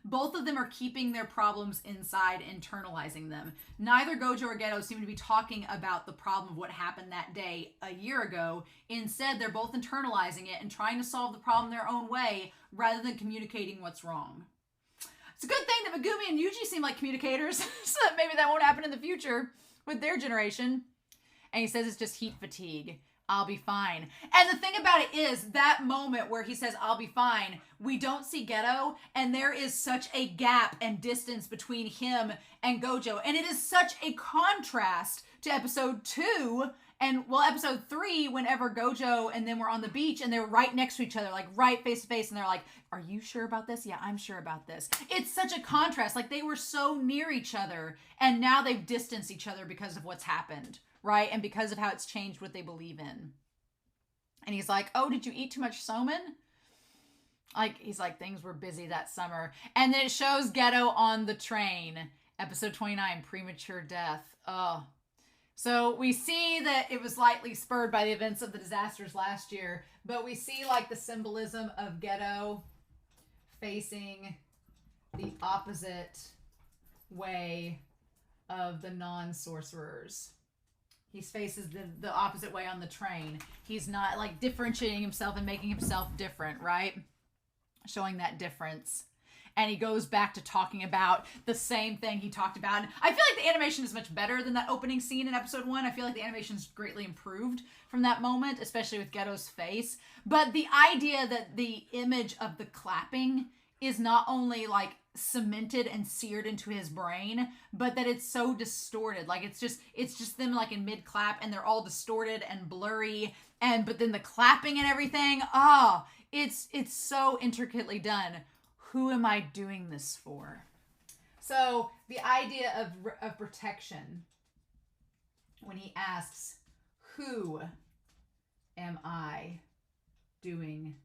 Speaker 2: Both of them are keeping their problems inside, internalizing them. Neither Gojo or Ghetto seem to be talking about the problem of what happened that day a year ago. Instead, they're both internalizing it and trying to solve the problem their own way rather than communicating what's wrong. It's a good thing that Megumi and Yuji seem like communicators, so that maybe that won't happen in the future with their generation. And he says it's just heat fatigue. I'll be fine. And the thing about it is, that moment where he says, I'll be fine, we don't see Ghetto, and there is such a gap and distance between him and Gojo. And it is such a contrast to episode 2, and well, episode 3, whenever Gojo and them were on the beach, and they were right next to each other, like right face to face, and they're like, are you sure about this? Yeah, I'm sure about this. It's such a contrast. Like, they were so near each other, and now they've distanced each other because of what's happened. Right? And because of how it's changed what they believe in. And he's like, oh, did you eat too much somen? Like, he's like, things were busy that summer. And then it shows Ghetto on the train. Episode 29, Premature Death. Oh. So we see that it was lightly spurred by the events of the disasters last year. But we see like the symbolism of Ghetto facing the opposite way of the non-sorcerers. He faces the opposite way on the train. He's not like differentiating himself and making himself different, right? Showing that difference. And he goes back to talking about the same thing he talked about. And I feel like the animation is much better than that opening scene in episode 1. I feel like the animation's greatly improved from that moment, especially with Ghetto's face. But the idea that the image of the clapping is not only like cemented and seared into his brain, but that it's so distorted. Like it's just them like in mid clap, and they're all distorted and blurry, but then the clapping and everything, it's so intricately done. Who am I doing this for? So the idea of protection, when he asks, who am I doing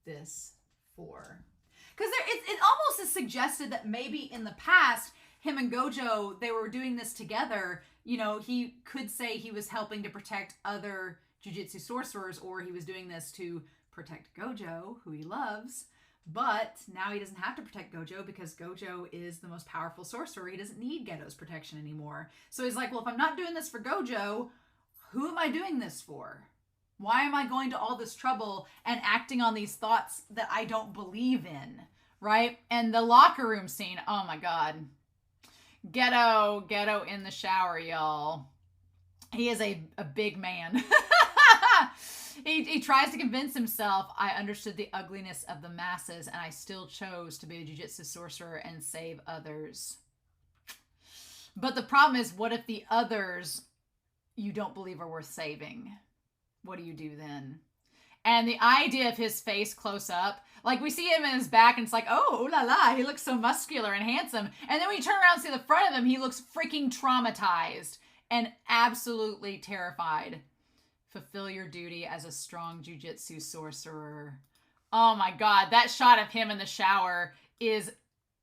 Speaker 2: this for? Because it almost is suggested that maybe in the past, him and Gojo, they were doing this together. You know, he could say he was helping to protect other Jujutsu sorcerers, or he was doing this to protect Gojo, who he loves. But now he doesn't have to protect Gojo because Gojo is the most powerful sorcerer. He doesn't need Ghetto's protection anymore. So he's like, well, if I'm not doing this for Gojo, who am I doing this for? Why am I going to all this trouble and acting on these thoughts that I don't believe in, right? And the locker room scene, oh my God. Ghetto in the shower, y'all. He is a big man. He tries to convince himself, I understood the ugliness of the masses and I still chose to be a Jujutsu sorcerer and save others. But the problem is, what if the others you don't believe are worth saving? What do you do then? And the idea of his face close up, like we see him in his back and it's like, oh, ooh la la, he looks so muscular and handsome. And then when you turn around and see the front of him, he looks freaking traumatized and absolutely terrified. Fulfill your duty as a strong Jujutsu sorcerer. Oh my God, that shot of him in the shower is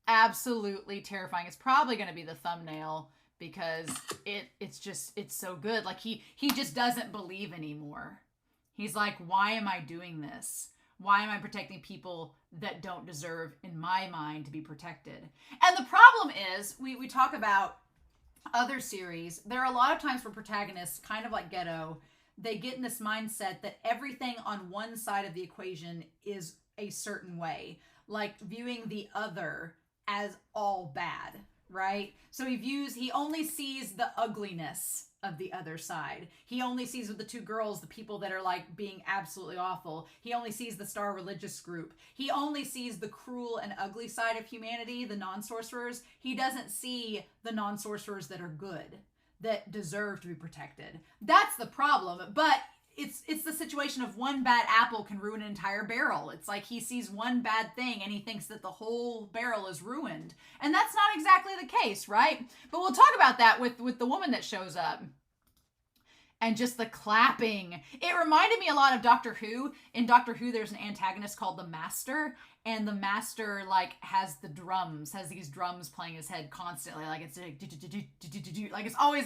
Speaker 2: absolutely terrifying. It's probably going to be the thumbnail because it's so good. Like he just doesn't believe anymore. He's like, why am I doing this? Why am I protecting people that don't deserve, in my mind, to be protected? And the problem is, we talk about other series. There are a lot of times where protagonists, kind of like Ghetto, they get in this mindset that everything on one side of the equation is a certain way, like viewing the other as all bad, right? So he only sees the ugliness of the other side. He only sees with the two girls the people that are like being absolutely awful. He only sees the star religious group. He only sees the cruel and ugly side of humanity, the non-sorcerers. He doesn't see the non-sorcerers that are good, that deserve to be protected. That's the problem. But it's the situation of one bad apple can ruin an entire barrel. It's like he sees one bad thing and he thinks that the whole barrel is ruined. And that's not exactly the case, right? But we'll talk about that with the woman that shows up. And just the clapping. It reminded me a lot of Doctor Who. In Doctor Who, there's an antagonist called the Master. And the Master, like, has these drums playing his head constantly. Like, it's like, it's always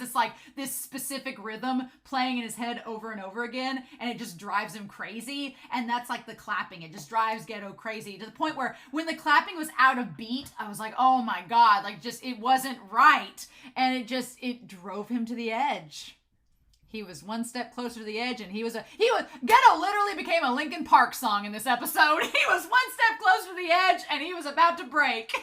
Speaker 2: this specific rhythm playing in his head over and over again. And it just drives him crazy. And that's like the clapping. It just drives Ghetto crazy to the point where when the clapping was out of beat, I was like, oh my God, like, just, it wasn't right. And it drove him to the edge. He was one step closer to the edge, and Ghetto literally became a Linkin Park song in this episode. He was one step closer to the edge, and he was about to break.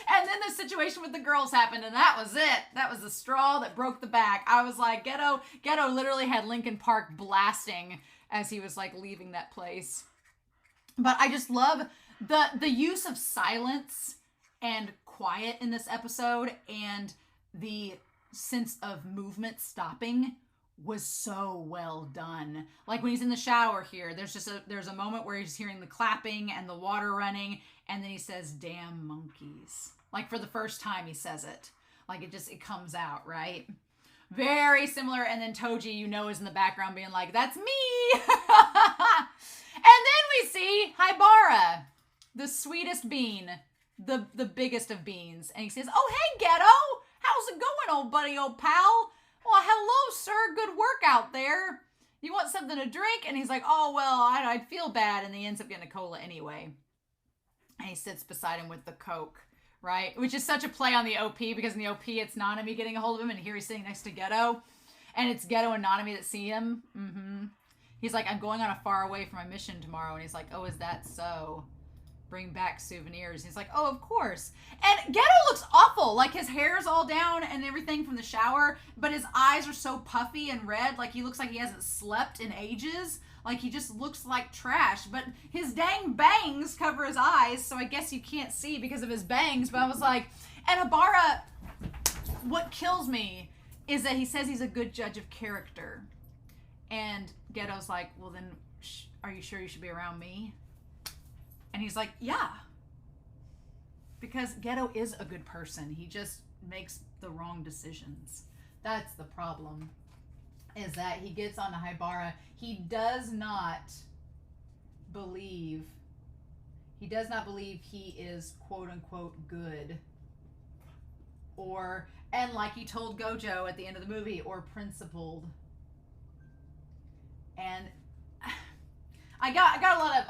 Speaker 2: And then the situation with the girls happened, and that was it. That was the straw that broke the back. I was like, Ghetto literally had Linkin Park blasting as he was like leaving that place. But I just love the use of silence and quiet in this episode, and the sense of movement stopping was so well done. Like when he's in the shower here, there's a moment where he's hearing the clapping and the water running, and then he says, "Damn monkeys." Like for the first time he says it. Like it comes out, right? Very similar. And then Toji, is in the background being like, "That's me." And then we see Haibara, the sweetest bean, the biggest of beans. And he says, "Oh, hey, Ghetto. How's it going, old buddy, old pal? Well, hello, sir. Good work out there. You want something to drink?" And he's like, "Oh, well, I'd feel bad." And he ends up getting a cola anyway. And he sits beside him with the Coke, right? Which is such a play on the OP, because in the OP, it's Nanami getting a hold of him, and here he's sitting next to Ghetto. And it's Ghetto and Nanami that see him. He's like, "I'm going on a far away from my mission tomorrow." And he's like, "Oh, is that so? Bring back souvenirs." He's like, "Oh, of course." And Ghetto looks awful. Like his hair's all down and everything from the shower, but his eyes are so puffy and red. Like he looks like he hasn't slept in ages. Like he just looks like trash, but his dang bangs cover his eyes. So I guess you can't see because of his bangs. But I was like, and Haibara, what kills me is that he says he's a good judge of character. And Ghetto's like, "Well then, are you sure you should be around me?" And he's like, "Yeah." Because Ghetto is a good person. He just makes the wrong decisions. That's the problem. Is that he gets on to Haibara. He does not believe he is quote unquote good. And like he told Gojo at the end of the movie, or principled. And I got a lot of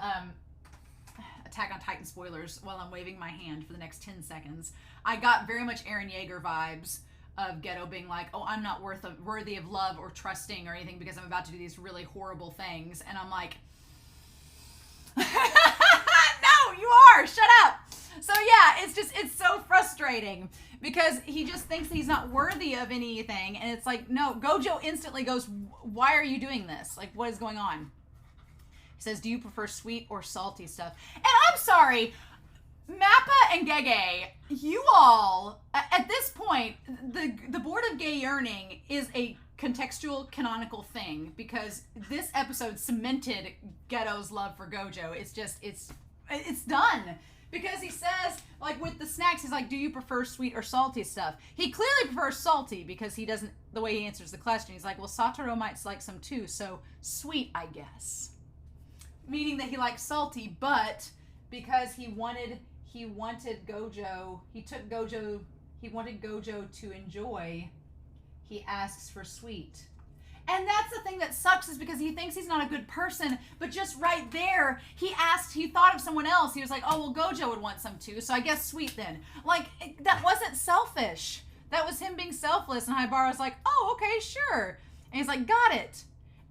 Speaker 2: Attack on Titan spoilers while I'm waving my hand for the next 10 seconds. I got very much Eren Yeager vibes of Ghetto being like, "Oh, I'm not worthy of love or trusting or anything because I'm about to do these really horrible things." And I'm like, "No, you are! Shut up!" So yeah, it's so frustrating because he just thinks that he's not worthy of anything. And it's like, no, Gojo instantly goes, "Why are you doing this? Like, what is going on?" He says, "Do you prefer sweet or salty stuff?" And I'm sorry, Mappa and Gege, you all, at this point, the Board of Gay Yearning is a contextual, canonical thing, because this episode cemented Ghetto's love for Gojo. It's done. Because he says, like, with the snacks, he's like, "Do you prefer sweet or salty stuff?" He clearly prefers salty, because he doesn't, the way he answers the question, he's like, "Well, Satoru might like some too, so sweet, I guess." Meaning that he likes salty, but because he wanted Gojo, he wanted Gojo to enjoy, he asks for sweet. And that's the thing that sucks, is because he thinks he's not a good person, but just right there, he thought of someone else. He was like, oh, well, Gojo would want some too, so I guess sweet then. Like, that wasn't selfish. That was him being selfless, and Haibara's like, oh, okay, sure. And he's like, got it.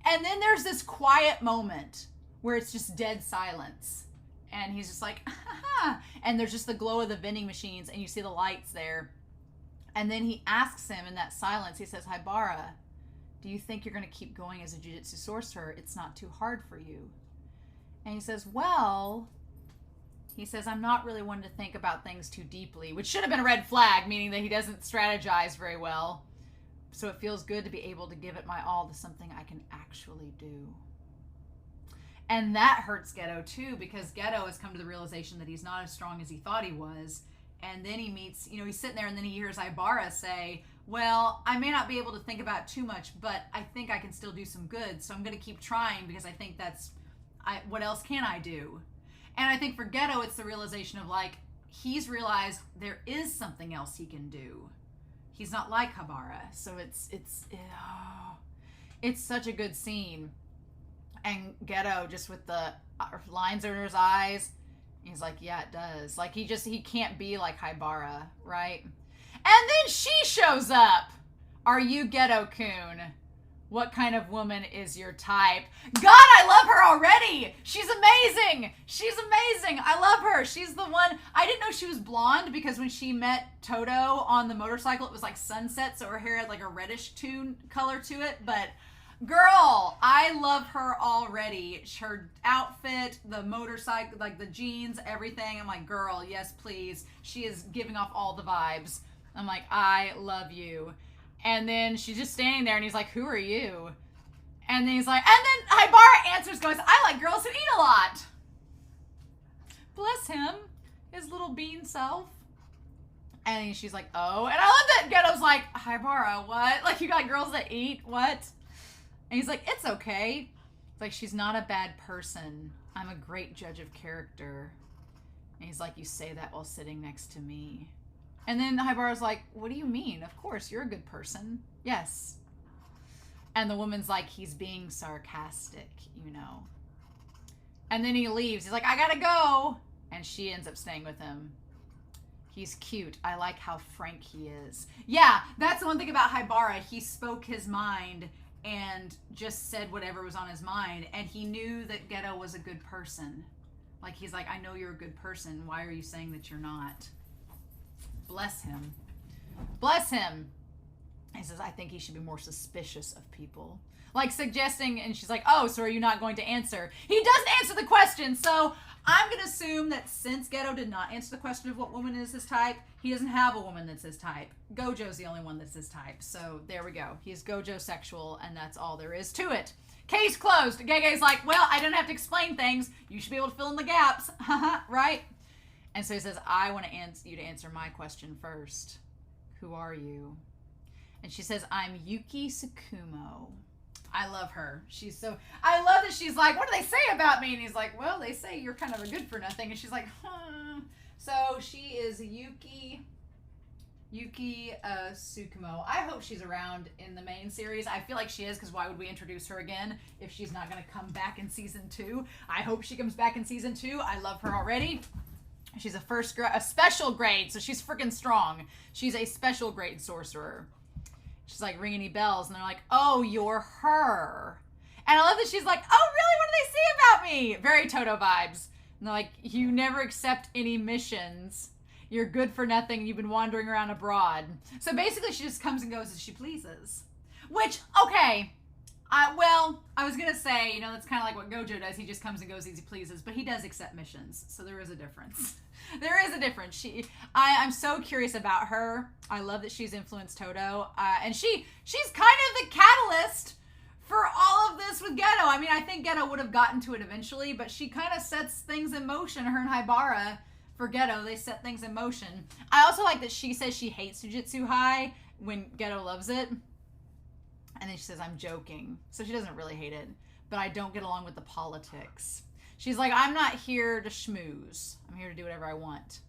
Speaker 2: And then there's this quiet moment where it's just dead silence. And he's just like, ha. And there's just the glow of the vending machines, and you see the lights there. And then he asks him in that silence, he says, Haibara, do you think you're going to keep going as a Jujutsu sorcerer? It's not too hard for you. And he says, well, I'm not really one to think about things too deeply, which should have been a red flag, meaning that he doesn't strategize very well. So it feels good to be able to give it my all to something I can actually do. And that hurts Ghetto too, because Ghetto has come to the realization that he's not as strong as he thought he was. And then he meets, he's sitting there, and then he hears Haibara say, well, I may not be able to think about too much, but I think I can still do some good. So I'm going to keep trying, because I think what else can I do? And I think for Ghetto, it's the realization of, like, he's realized there is something else he can do. He's not like Haibara. So it's such a good scene. And Ghetto, just with the lines under his eyes, he's like, yeah, it does. Like, he can't be like Haibara, right? And then she shows up. Are you Ghetto-kun? What kind of woman is your type? God, I love her already. She's amazing. I love her. She's the one. I didn't know she was blonde, because when she met Toto on the motorcycle, it was like sunset, so her hair had like a reddish tone color to it. But girl, I love her already. Her outfit, the motorcycle, like the jeans, everything. I'm like, girl, yes, please. She is giving off all the vibes. I'm like, I love you. And then she's just standing there, and he's like, who are you? And then he's like, and then Haibara answers, goes, I like girls who eat a lot. Bless him, his little bean self. And she's like, oh. And I love that Ghetto's like, Haibara, what? Like, you got girls that eat? What? And he's like, it's okay. It's like, she's not a bad person. I'm a great judge of character. And he's like, you say that while sitting next to me. And then Haibara's like, what do you mean? Of course, you're a good person. Yes. And the woman's like, he's being sarcastic, And then he leaves. He's like, I gotta go. And she ends up staying with him. He's cute. I like how frank he is. Yeah, that's the one thing about Haibara. He spoke his mind and just said whatever was on his mind. And he knew that Ghetto was a good person. Like, he's like, I know you're a good person. Why are you saying that you're not? Bless him. Bless him. He says, I think he should be more suspicious of people. Like, suggesting, and she's like, oh, so are you not going to answer? He doesn't answer the question, so I'm going to assume that since Ghetto did not answer the question of what woman is his type, he doesn't have a woman that's his type. Gojo's the only one that's his type, so there we go. He's Gojo sexual, and that's all there is to it. Case closed. Gege's like, well, I don't have to explain things. You should be able to fill in the gaps. Right? And so he says, I want you to answer my question first. Who are you? And she says, I'm Yuki Tsukumo. I love her. I love that she's like, what do they say about me? And he's like, well, they say you're kind of a good for nothing. And she's like, So she is Yuki Tsukumo. I hope she's around in the main series. I feel like she is, because why would we introduce her again if she's not going to come back in season 2? I hope she comes back in season 2. I love her already. She's a special grade, so she's freaking strong. She's a special grade sorcerer. She's like, ring any bells? And they're like, oh, you're her. And I love that she's like, oh, really? What do they say about me? Very Toto vibes. And they're like, you never accept any missions. You're good for nothing. You've been wandering around abroad. So basically, she just comes and goes as she pleases. Which, okay. I was going to say, that's kind of like what Gojo does. He just comes and goes as he pleases. But he does accept missions. So there is a difference. There is a difference. I'm so curious about her. I love that she's influenced Toto. And she's kind of the catalyst for all of this with Ghetto. I mean, I think Ghetto would have gotten to it eventually. But she kind of sets things in motion. Her and Haibara, for Ghetto, they set things in motion. I also like that she says she hates Jujutsu High when Ghetto loves it. And then she says, I'm joking. So she doesn't really hate it. But I don't get along with the politics. She's like, I'm not here to schmooze. I'm here to do whatever I want.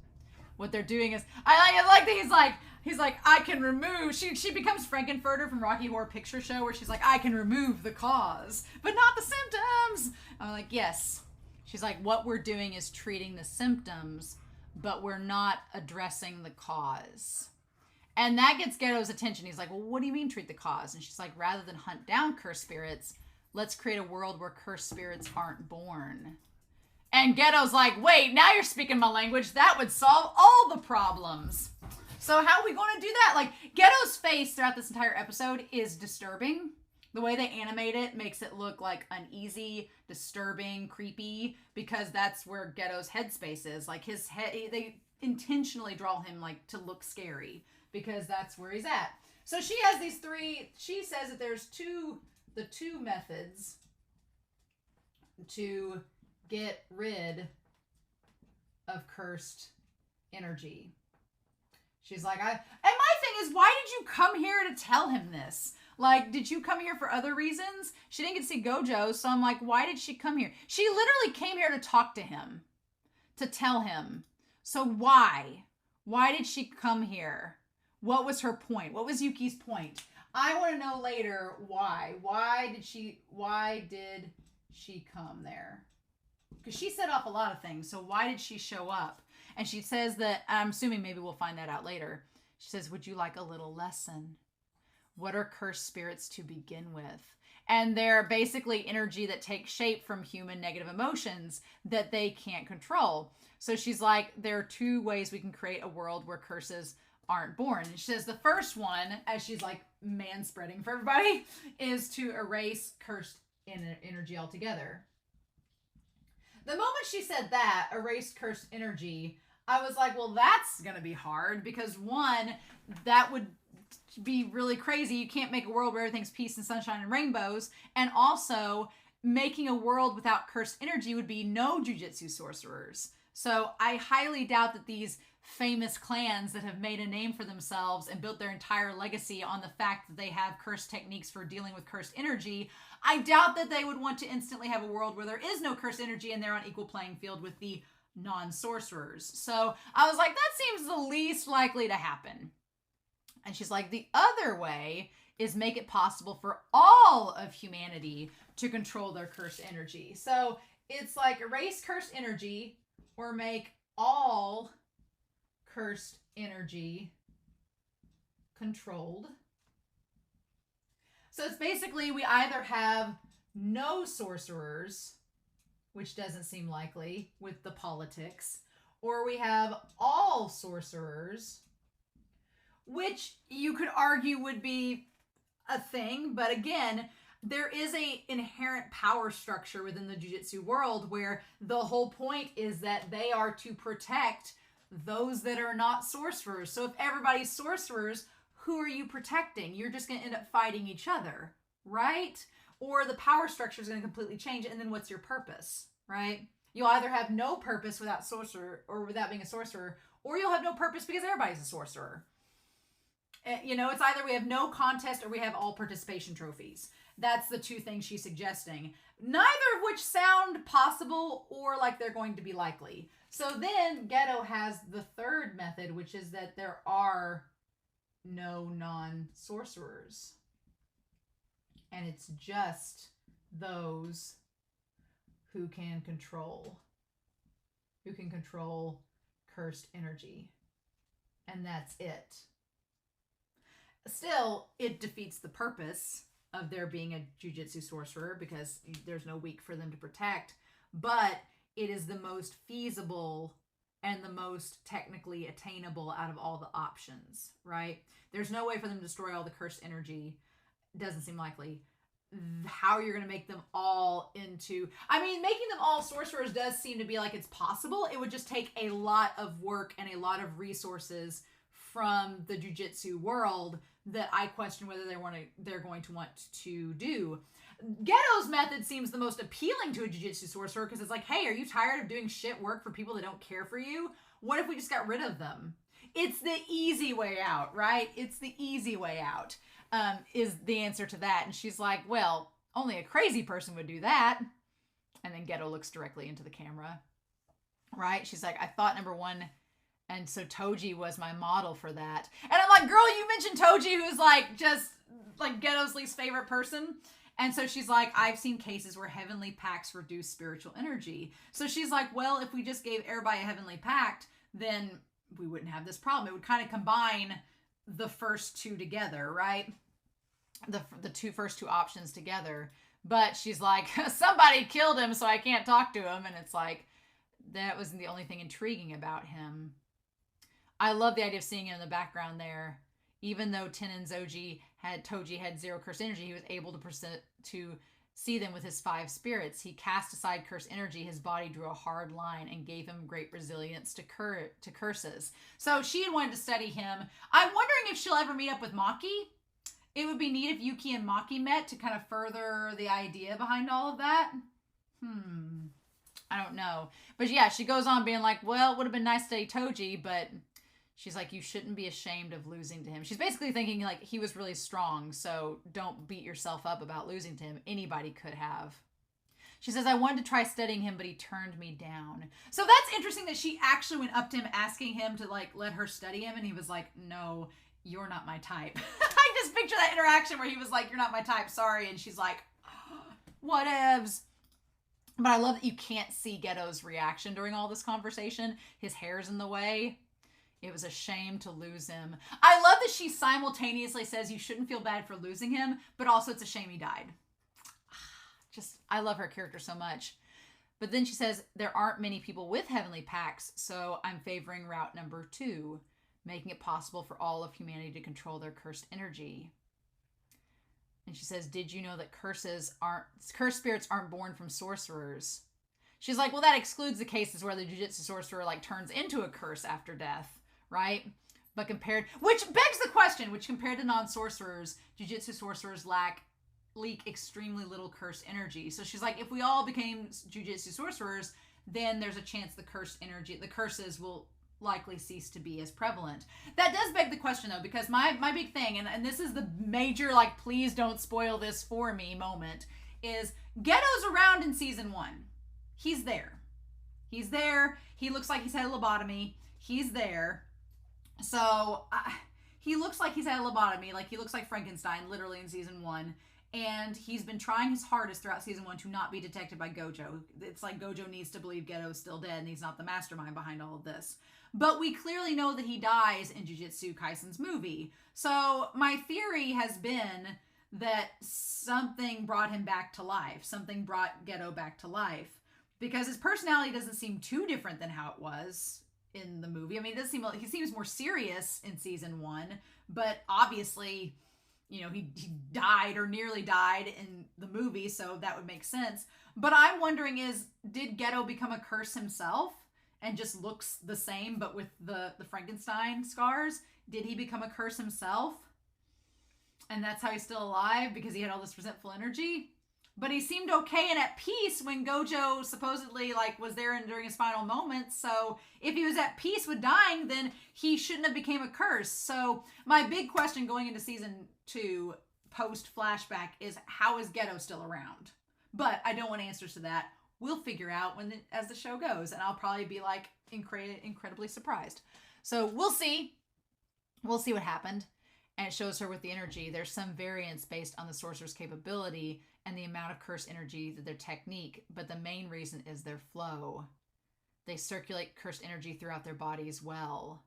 Speaker 2: what they're doing is, I like that he's like, I can remove, she becomes Frankenfurter from Rocky Horror Picture Show, where she's like, I can remove the cause, but not the symptoms. I'm like, yes. She's like, what we're doing is treating the symptoms, but we're not addressing the cause. And that gets Ghetto's attention. He's like, well, what do you mean treat the cause? And she's like, rather than hunt down cursed spirits, let's create a world where cursed spirits aren't born. And Ghetto's like, wait, now you're speaking my language. That would solve all the problems. So how are we going to do that? Like, Ghetto's face throughout this entire episode is disturbing. The way they animate it makes it look like uneasy, disturbing, creepy, because that's where Ghetto's headspace is. Like, his head, they intentionally draw him like to look scary because that's where he's at. So she has these three, she says that there's the two methods to get rid of cursed energy. She's like, and my thing is, why did you come here to tell him this? Like, did you come here for other reasons? She didn't get to see Gojo, so I'm like, why did she come here? She literally came here to talk to him, to tell him. So why? Why did she come here? What was her point? What was Yuki's point? I want to know later why. Why did she come there? Because she set off a lot of things, so why did she show up? And she says that, I'm assuming maybe we'll find that out later. She says, would you like a little lesson? What are cursed spirits to begin with? And they're basically energy that takes shape from human negative emotions that they can't control. So she's like, there are two ways we can create a world where curses aren't born. And she says the first one, as she's like manspreading for everybody, is to erase cursed energy altogether. The moment she said that, erase cursed energy, I was like, well, that's going to be hard because one, that would be really crazy. You can't make a world where everything's peace and sunshine and rainbows. And also, making a world without cursed energy would be no jujutsu sorcerers. So I highly doubt that these famous clans that have made a name for themselves and built their entire legacy on the fact that they have cursed techniques for dealing with cursed energy, I doubt that they would want to instantly have a world where there is no cursed energy and they're on equal playing field with the non-sorcerers. So I was like, that seems the least likely to happen. And she's like, the other way is make it possible for all of humanity to control their cursed energy. So it's like erase cursed energy or make all cursed energy controlled. So it's basically we either have no sorcerers, which doesn't seem likely with the politics, or we have all sorcerers, which you could argue would be a thing, but again, there is a inherent power structure within the jujutsu world where the whole point is that they are to protect those that are not sorcerers. So if everybody's sorcerers, who are you protecting? You're just going to end up fighting each other, right? Or the power structure is going to completely change, and then what's your purpose, right? You'll either have no purpose without sorcerer or without being a sorcerer, or you'll have no purpose because everybody's a sorcerer. You know, it's either we have no contest or we have all participation trophies. That's the two things she's suggesting. Neither of which sound possible or like they're going to be likely. So then Ghetto has the third method, which is that there are no non-sorcerers. And it's just those who can control cursed energy. And that's it. Still, it defeats the purpose of there being a jujutsu sorcerer because there's no weak for them to protect, but it is the most feasible and the most technically attainable out of all the options, right? There's no way for them to destroy all the cursed energy. Doesn't seem likely. How you're going to make them all into... I mean, making them all sorcerers does seem to be like it's possible. It would just take a lot of work and a lot of resources from the jujutsu world that I question whether they're going to want to do. Ghetto's method seems the most appealing to a jujutsu sorcerer because it's like, hey, are you tired of doing shit work for people that don't care for you? What if we just got rid of them? It's the easy way out, right? It's the easy way out, is the answer to that. And she's like, well, only a crazy person would do that. And then Ghetto looks directly into the camera, right? She's like, I thought, number one, And so Toji was my model for that. And I'm like, girl, you mentioned Toji, who's like just like Ghetto's least favorite person. And so she's like, I've seen cases where heavenly pacts reduce spiritual energy. So she's like, well, if we just gave everybody a heavenly pact, then we wouldn't have this problem. It would kind of combine the first two together, right? The first two options together. But she's like, somebody killed him, so I can't talk to him. And it's like, that wasn't the only thing intriguing about him. I love the idea of seeing him in the background there. Even though Toji had 0 cursed energy, he was able to see them with his 5 spirits. He cast aside cursed energy. His body drew a hard line and gave him great resilience to curses. So she had wanted to study him. I'm wondering if she'll ever meet up with Maki. It would be neat if Yuki and Maki met to kind of further the idea behind all of that. I don't know. But yeah, she goes on being like, well, it would have been nice to study Toji, but she's like, you shouldn't be ashamed of losing to him. She's basically thinking like he was really strong, so don't beat yourself up about losing to him. Anybody could have. She says, I wanted to try studying him, but he turned me down. So that's interesting that she actually went up to him asking him to like let her study him, and he was like, no, you're not my type. I just picture that interaction where he was like, you're not my type, sorry. And she's like, whatevs. But I love that you can't see Ghetto's reaction during all this conversation. His hair's in the way. It was a shame to lose him. I love that she simultaneously says you shouldn't feel bad for losing him, but also it's a shame he died. I love her character so much. But then she says, there aren't many people with heavenly pacts, so I'm favoring route number 2, making it possible for all of humanity to control their cursed energy. And she says, did you know that cursed spirits aren't born from sorcerers? She's like, well, that excludes the cases where the Jujutsu sorcerer like turns into a curse after death, right? But which begs the question, which compared to non-sorcerers, Jujutsu sorcerers leak extremely little cursed energy. So she's like, if we all became Jujutsu sorcerers, then there's a chance the curses will likely cease to be as prevalent. That does beg the question though, because my big thing, and this is the major like please don't spoil this for me moment, is Ghetto's around in season 1. He's there. He looks like he's had a lobotomy. He's there. So he looks like he's had a lobotomy. Like he looks like Frankenstein literally in season 1. And he's been trying his hardest throughout season 1 to not be detected by Gojo. It's like Gojo needs to believe Ghetto's still dead and he's not the mastermind behind all of this. But we clearly know that he dies in Jujutsu Kaisen's movie. So my theory has been that something brought him back to life. Something brought Ghetto back to life. Because his personality doesn't seem too different than how it was in the movie. I mean, it does seem like he seems more serious in season 1. But obviously, you know, he died or nearly died in the movie, so that would make sense. But I'm wondering did Ghetto become a curse himself and just looks the same but with the Frankenstein scars? Did he become a curse himself? And that's how he's still alive because he had all this resentful energy? But he seemed okay and at peace when Gojo supposedly like was there during his final moments. So if he was at peace with dying, then he shouldn't have became a curse. So my big question going into season 2 post flashback is, how is Ghetto still around? But I don't want answers to that. We'll figure out as the show goes, and I'll probably be like incredibly surprised. So we'll see. We'll see what happened. And it shows her with the energy. There's some variance based on the sorcerer's capability and the amount of cursed energy that their technique, but the main reason is their flow. They circulate cursed energy throughout their body as well.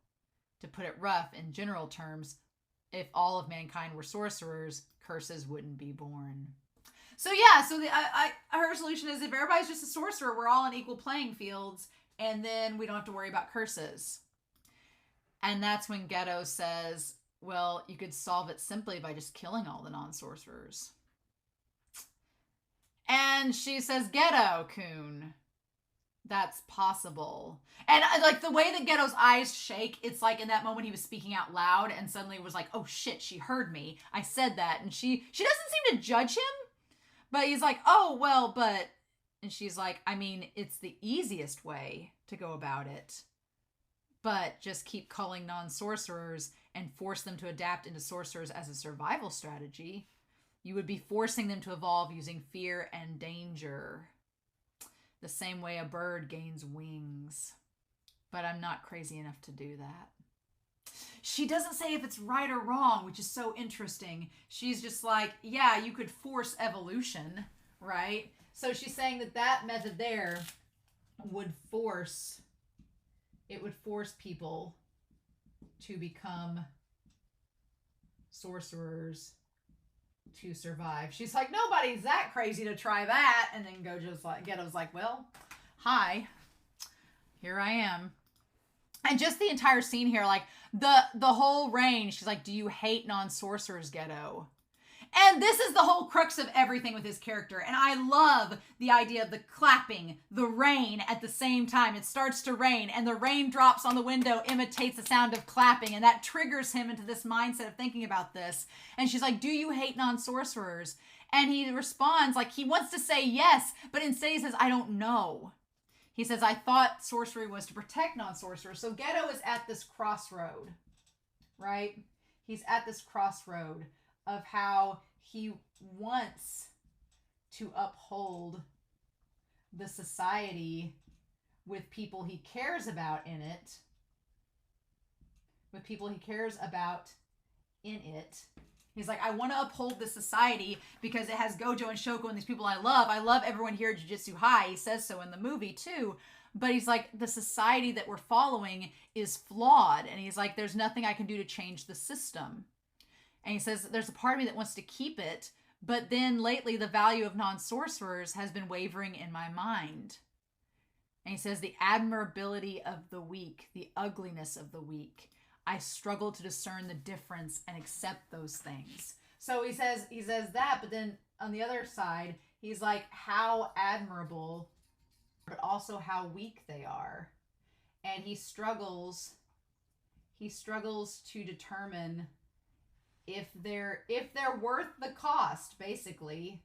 Speaker 2: To put it rough, in general terms, if all of mankind were sorcerers, curses wouldn't be born. So yeah, so her solution is if everybody's just a sorcerer, we're all on equal playing fields, and then we don't have to worry about curses. And that's when Ghetto says, well, you could solve it simply by just killing all the non-sorcerers. And she says, Ghetto-kun, that's possible. And like the way that Ghetto's eyes shake, it's like in that moment he was speaking out loud and suddenly was like, oh shit, she heard me. I said that. And she doesn't seem to judge him, but he's like, oh, well, but, and she's like, I mean, it's the easiest way to go about it. But just keep calling non-sorcerers and force them to adapt into sorcerers as a survival strategy. You would be forcing them to evolve using fear and danger. The same way a bird gains wings. but I'm not crazy enough to do that. She doesn't say if it's right or wrong, which is so interesting. She's just like, yeah, you could force evolution, right? So she's saying that that method there would force people to become sorcerers to survive. She's like, nobody's that crazy to try that. And then Ghetto's like, well, hi, here I am. And just the entire scene here, like the whole range, she's like, do you hate non-sorcerers, Ghetto? And this is the whole crux of everything with his character. And I love the idea of the clapping, the rain at the same time. It starts to rain and the rain drops on the window imitates the sound of clapping. And that triggers him into this mindset of thinking about this. And she's like, do you hate non-sorcerers? And he responds like he wants to say yes, but instead he says, I don't know. He says, I thought sorcery was to protect non-sorcerers. So Ghetto is at this crossroad, right? He's at this crossroad of how he wants to uphold the society with people he cares about in it. With people he cares about in it. He's like, I want to uphold this society because it has Gojo and Shoko and these people I love. I love everyone here at Jujutsu High. He says so in the movie too. But he's like, the society that we're following is flawed. And he's like, there's nothing I can do to change the system. And he says, there's a part of me that wants to keep it. But then lately, the value of non-sorcerers has been wavering in my mind. And he says, the admirability of the weak, the ugliness of the weak. I struggle to discern the difference and accept those things. So he says that, but then on the other side, he's like, how admirable, but also how weak they are. And he struggles to determine if they're worth the cost, basically.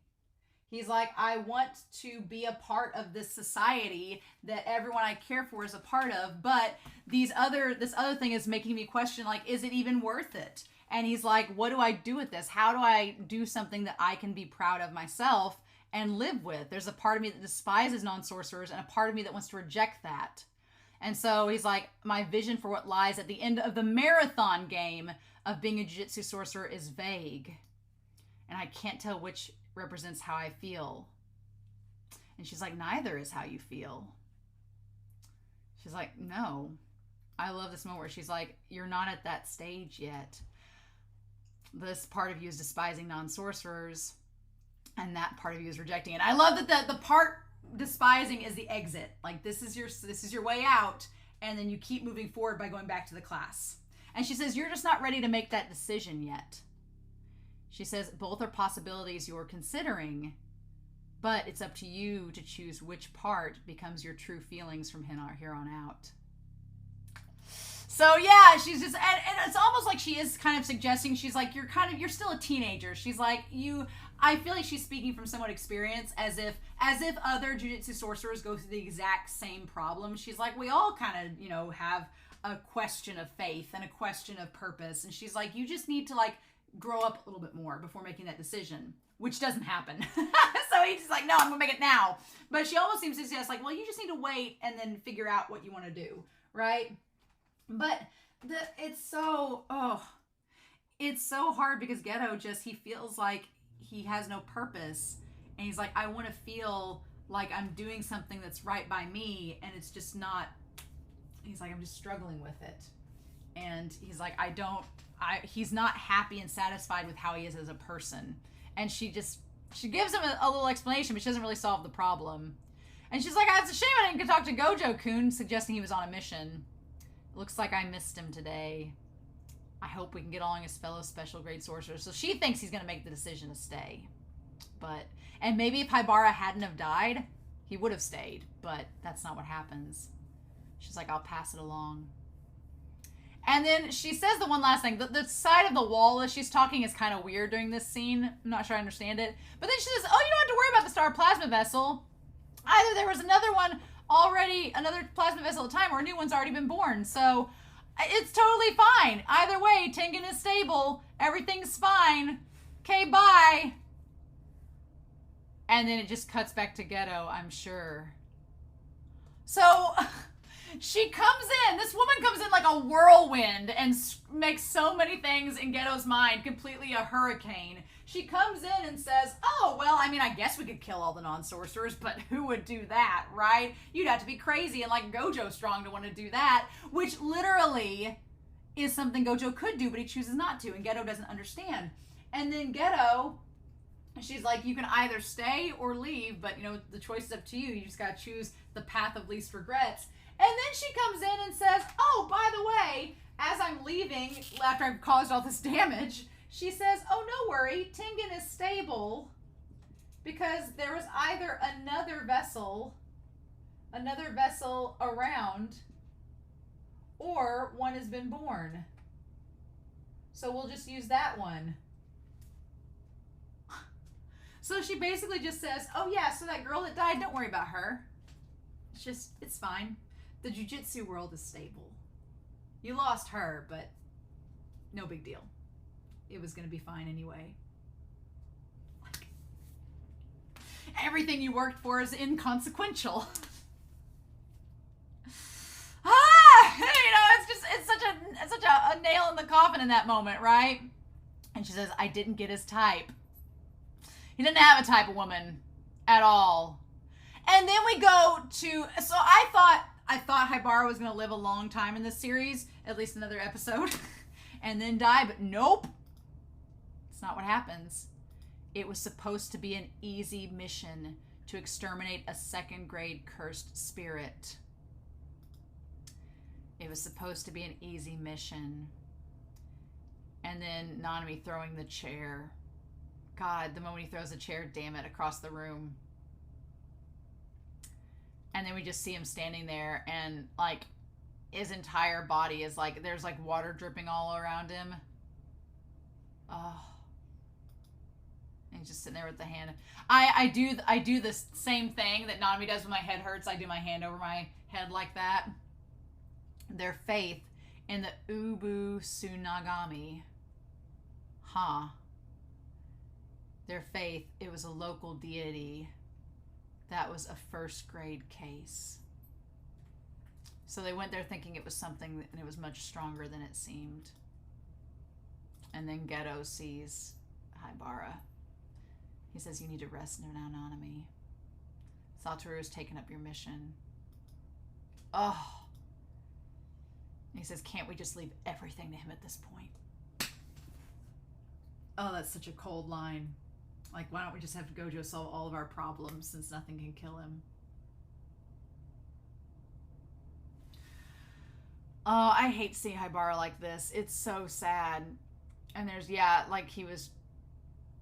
Speaker 2: He's like, I want to be a part of this society that everyone I care for is a part of, but this other thing is making me question, like, is it even worth it? And he's like, what do I do with this? How do I do something that I can be proud of myself and live with? There's a part of me that despises non-sorcerers and a part of me that wants to reject that. And so he's like, my vision for what lies at the end of the marathon game of being a Jujutsu sorcerer is vague. And I can't tell which represents how I feel. And she's like, neither is how you feel. She's like, no. I love this moment where she's like, you're not at that stage yet. This part of you is despising non-sorcerers, and that part of you is rejecting it. I love that the part despising is the exit. Like, this is your way out, and then you keep moving forward by going back to the class. And she says, you're just not ready to make that decision yet. She says, both are possibilities you're considering, but it's up to you to choose which part becomes your true feelings from here on out. So yeah, she's just, and it's almost like she is kind of suggesting, she's like, you're still a teenager. She's like, I feel like she's speaking from somewhat experience, as if other Jujutsu sorcerers go through the exact same problem. She's like, we all kind of, have a question of faith and a question of purpose. And she's like, you just need to grow up a little bit more before making that decision, which doesn't happen. So he's like, no, I'm gonna make it now. But she almost seems to suggest well, you just need to wait and then figure out what you want to do, right? But it's so hard because Ghetto he feels like he has no purpose, and he's like, I want to feel like I'm doing something that's right by me, and it's just not. He's like, I'm just struggling with it, and he's like, he's not happy and satisfied with how he is as a person. And she gives him a little explanation, but she doesn't really solve the problem. And she's like, it's a shame I didn't talk to Gojo-kun, suggesting he was on a mission. Looks like I missed him today. I hope we can get along as fellow special grade sorcerers. So she thinks he's going to make the decision to stay. And maybe if Haibara hadn't have died, he would have stayed. But that's not what happens. She's like, I'll pass it along. And then she says the one last thing. The side of the wall as she's talking is kind of weird during this scene. I'm not sure I understand it. But then she says, oh, you don't have to worry about the star plasma vessel. Either there was another plasma vessel at the time, or a new one's already been born. So it's totally fine. Either way, Tengen is stable. Everything's fine. Okay, bye. And then it just cuts back to Ghetto, I'm sure. So She comes in, this woman comes in like a whirlwind and makes so many things in Ghetto's mind completely a hurricane. She comes in and says, oh, well, I mean, I guess we could kill all the non-sorcerers, but who would do that, right? You'd have to be crazy and like Gojo strong to want to do that, which literally is something Gojo could do, but he chooses not to, and Ghetto doesn't understand. And then Ghetto, she's like, you can either stay or leave, but, you know, the choice is up to you. You just got to choose the path of least regrets. And then she comes in and says, oh, by the way, as I'm leaving, after I've caused all this damage, she says, oh, no worry, Tengen is stable because there was either another vessel around, or one has been born. So we'll just use that one. So she basically just says, oh yeah, so that girl that died, don't worry about her. It's fine. The jujitsu world is stable. You lost her, but no big deal. It was going to be fine anyway. Like, everything you worked for is inconsequential. It's such a nail in the coffin in that moment, right? And she says, I didn't get his type. He didn't have a type of woman at all. And then we go to, so I thought Haibara was going to live a long time in this series, at least another episode, and then die, but nope. It's not what happens. It was supposed to be an easy mission to exterminate a second-grade cursed spirit. It was supposed to be an easy mission. And then Nanami throwing the chair. God, the moment he throws a chair, damn it, across the room. And then we just see him standing there, and like his entire body is like, there's like water dripping all around him. Oh. And he's just sitting there with the hand. I do this same thing that Nanami does when my head hurts. I do my hand over my head like that. Their faith in the Ubu Tsunagami. Huh. Their faith, it was a local deity. That was a first grade case. So they went there thinking it was something, and it was much stronger than it seemed. And then Ghetto sees Haibara. He says, you need to rest now, Nanami. Satoru's taken up your mission. Oh. And he says, can't we just leave everything to him at this point? Oh, that's such a cold line. Like, why don't we just have Gojo solve all of our problems since nothing can kill him? Oh, I hate seeing Haibara like this. It's so sad. And there's, yeah, like he was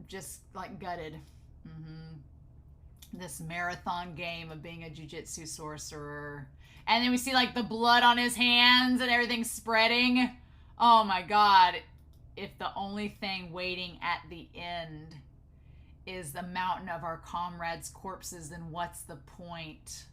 Speaker 2: just like gutted. This marathon game of being a jujitsu sorcerer. And then we see like the blood on his hands and everything spreading. Oh my God. If the only thing waiting at the end is the mountain of our comrades' corpses, then what's the point?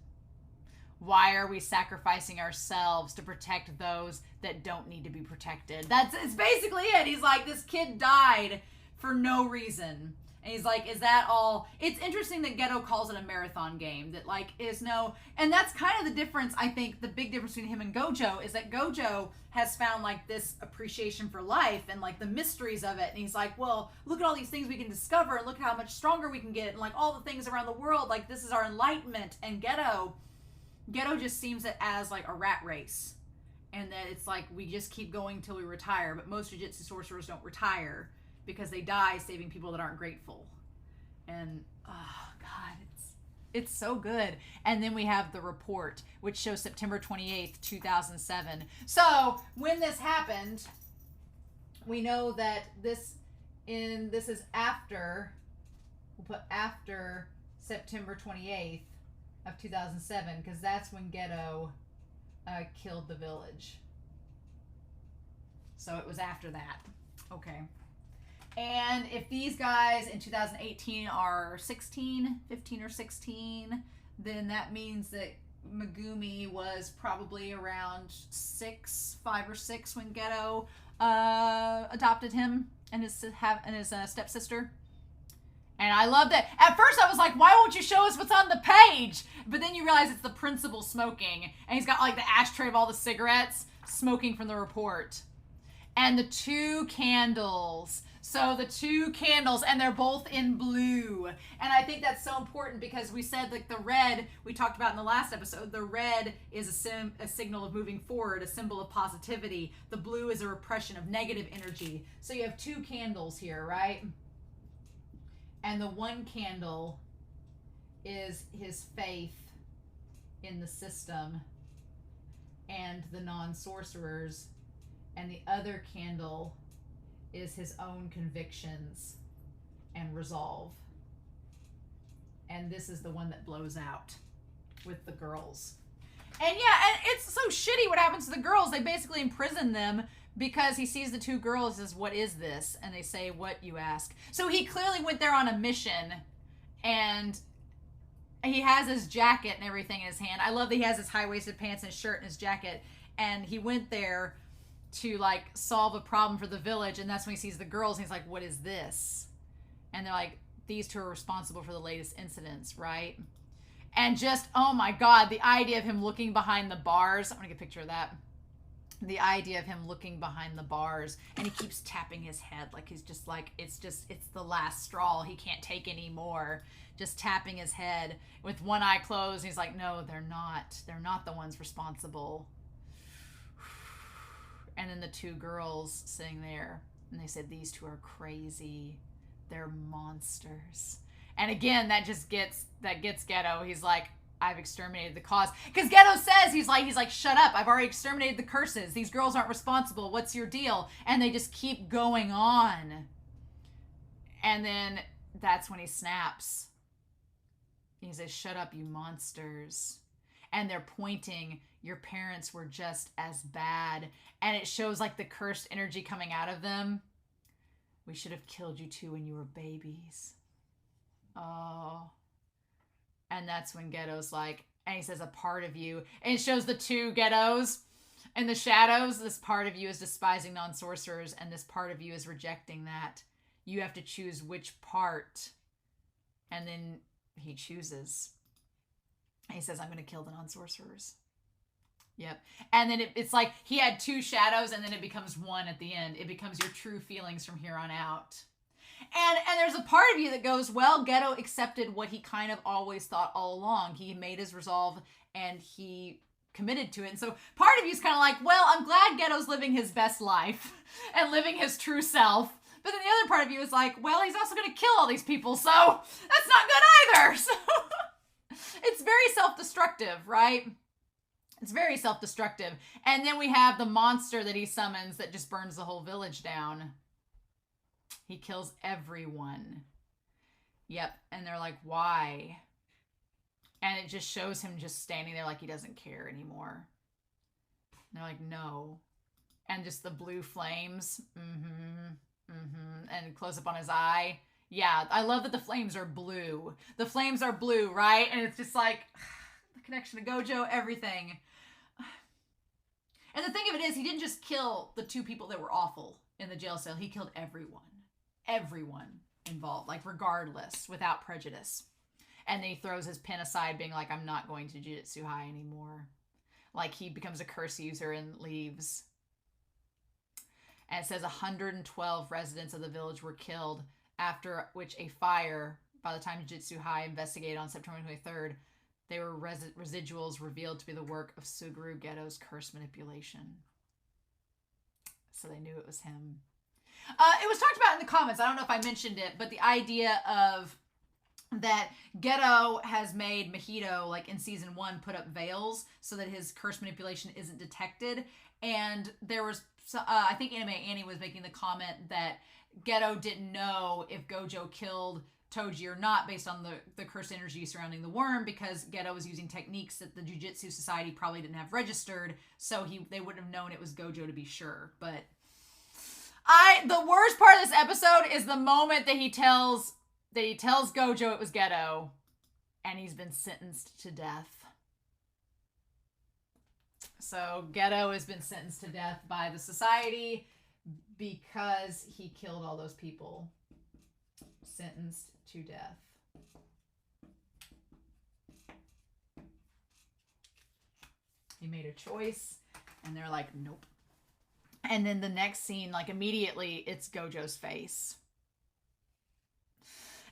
Speaker 2: Why are we sacrificing ourselves to protect those that don't need to be protected? It's basically it. He's like, this kid died for no reason. And he's like, is that all? It's interesting that Ghetto calls it a marathon game. That like is no, and that's kind of the difference, I think, the big difference between him and Gojo is that Gojo has found like this appreciation for life and like the mysteries of it. And he's like, well, look at all these things we can discover and look how much stronger we can get and like all the things around the world. Like this is our enlightenment. And Ghetto just seems it as like a rat race. And that it's like we just keep going till we retire. But most Jujutsu sorcerers don't retire because they die saving people that aren't grateful. And, oh, God, it's so good. And then we have the report, which shows September 28th, 2007. So, when this happened, we know that this is after, we'll put after September 28th of 2007, because that's when Ghetto killed the village. So, it was after that. Okay. And if these guys in 2018 are 15 or 16, then that means that Megumi was probably around 5 or 6 when Ghetto adopted him and his stepsister. And I love that. At first I was like, why won't you show us what's on the page? But then you realize it's the principal smoking. And he's got like the ashtray of all the cigarettes smoking from the report. And the 2 candles. So the 2 candles, and they're both in blue. And I think that's so important because we said like the red, we talked about in the last episode, the red is a signal of moving forward, a symbol of positivity. The blue is a repression of negative energy. So you have 2 candles here, right? And the 1 candle is his faith in the system and the non-sorcerers. And the other candle is his own convictions and resolve. And this is the one that blows out with the girls. And yeah, and it's so shitty what happens to the girls. They basically imprison them because he sees the 2 girls as, what is this? And they say, what, you ask? So he clearly went there on a mission, and he has his jacket and everything in his hand. I love that he has his high-waisted pants and his shirt and his jacket. And he went there to like solve a problem for the village, and that's when he sees the girls and he's like, what is this? And they're like, these 2 are responsible for the latest incidents, right? And just, oh my god, the idea of him looking behind the bars. I'm gonna get a picture of that. The idea of him looking behind the bars, and he keeps tapping his head like he's just like, it's the last straw, he can't take any more. Just tapping his head with one eye closed. He's like, no, they're not the ones responsible. And then the 2 girls sitting there, and they said, these 2 are crazy. They're monsters. And again, that gets Ghetto. He's like, I've exterminated the cause. Because Ghetto says, he's like, shut up. I've already exterminated the curses. These girls aren't responsible. What's your deal? And they just keep going on. And then that's when he snaps. He says, shut up, you monsters. And they're pointing, your parents were just as bad. And it shows like the cursed energy coming out of them. We should have killed you 2 when you were babies. Oh. And that's when Ghetto's like, and he says, a part of you. And it shows the 2 Ghettos in the shadows. This part of you is despising non-sorcerers, and this part of you is rejecting that. You have to choose which part. And then he chooses. He says, I'm going to kill the non-sorcerers. Yep. And then it's like he had 2 shadows, and then it becomes 1 at the end. It becomes your true feelings from here on out. And there's a part of you that goes, well, Ghetto accepted what he kind of always thought all along. He made his resolve, and he committed to it. And so part of you is kind of like, well, I'm glad Ghetto's living his best life and living his true self. But then the other part of you is like, well, he's also going to kill all these people, so that's not good either. So it's very self-destructive, right? It's very self-destructive. And then we have the monster that he summons that just burns the whole village down. He kills everyone. Yep. And they're like, why? And it just shows him just standing there like he doesn't care anymore. And they're like, no. And just the blue flames. And close up on his eye. Yeah, I love that the flames are blue. The flames are blue, right? And it's just like, the connection to Gojo, everything. And the thing of it is, he didn't just kill the 2 people that were awful in the jail cell. He killed everyone. Everyone involved, like regardless, without prejudice. And then he throws his pen aside, being like, I'm not going to Jujutsu High anymore. Like he becomes a curse user and leaves. And it says 112 residents of the village were killed, after which a fire, by the time Jujutsu High investigated on September 23rd, they were residuals revealed to be the work of Suguru Ghetto's curse manipulation. So they knew it was him. It was talked about in the comments. I don't know if I mentioned it, but the idea of that Ghetto has made Mojito, like in season 1, put up veils so that his curse manipulation isn't detected. And there was, I think Anime Annie was making the comment that Ghetto didn't know if Gojo killed Toji or not based on the cursed energy surrounding the worm, because Ghetto was using techniques that the Jujutsu Society probably didn't have registered, so they wouldn't have known it was Gojo to be sure. But the worst part of this episode is the moment that he tells Gojo it was Ghetto, and he's been sentenced to death. So Ghetto has been sentenced to death by the society because he killed all those people. sentenced to death. He made a choice, and they're like, nope. And then the next scene, like immediately, it's Gojo's face.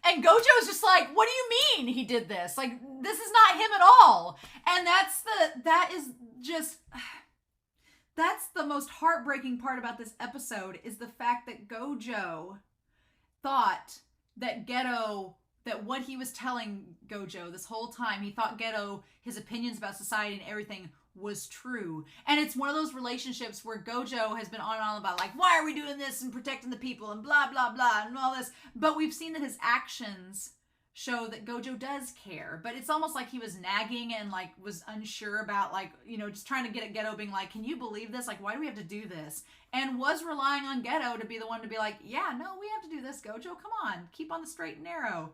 Speaker 2: And Gojo's just like, what do you mean he did this? Like, this is not him at all. And that's the most heartbreaking part about this episode, is the fact that Gojo thought that Ghetto, that what he was telling Gojo this whole time, he thought Ghetto, his opinions about society and everything was true. And it's one of those relationships where Gojo has been on and on about, like, why are we doing this and protecting the people and blah, blah, blah, and all this. But we've seen that his actions show that Gojo does care. But it's almost like he was nagging and, like, was unsure about, like, you know, just trying to get at Ghetto, being like, can you believe this? Like, why do we have to do this? And was relying on Ghetto to be the one to be like, yeah, no, we have to do this, Gojo. Come on, keep on the straight and narrow.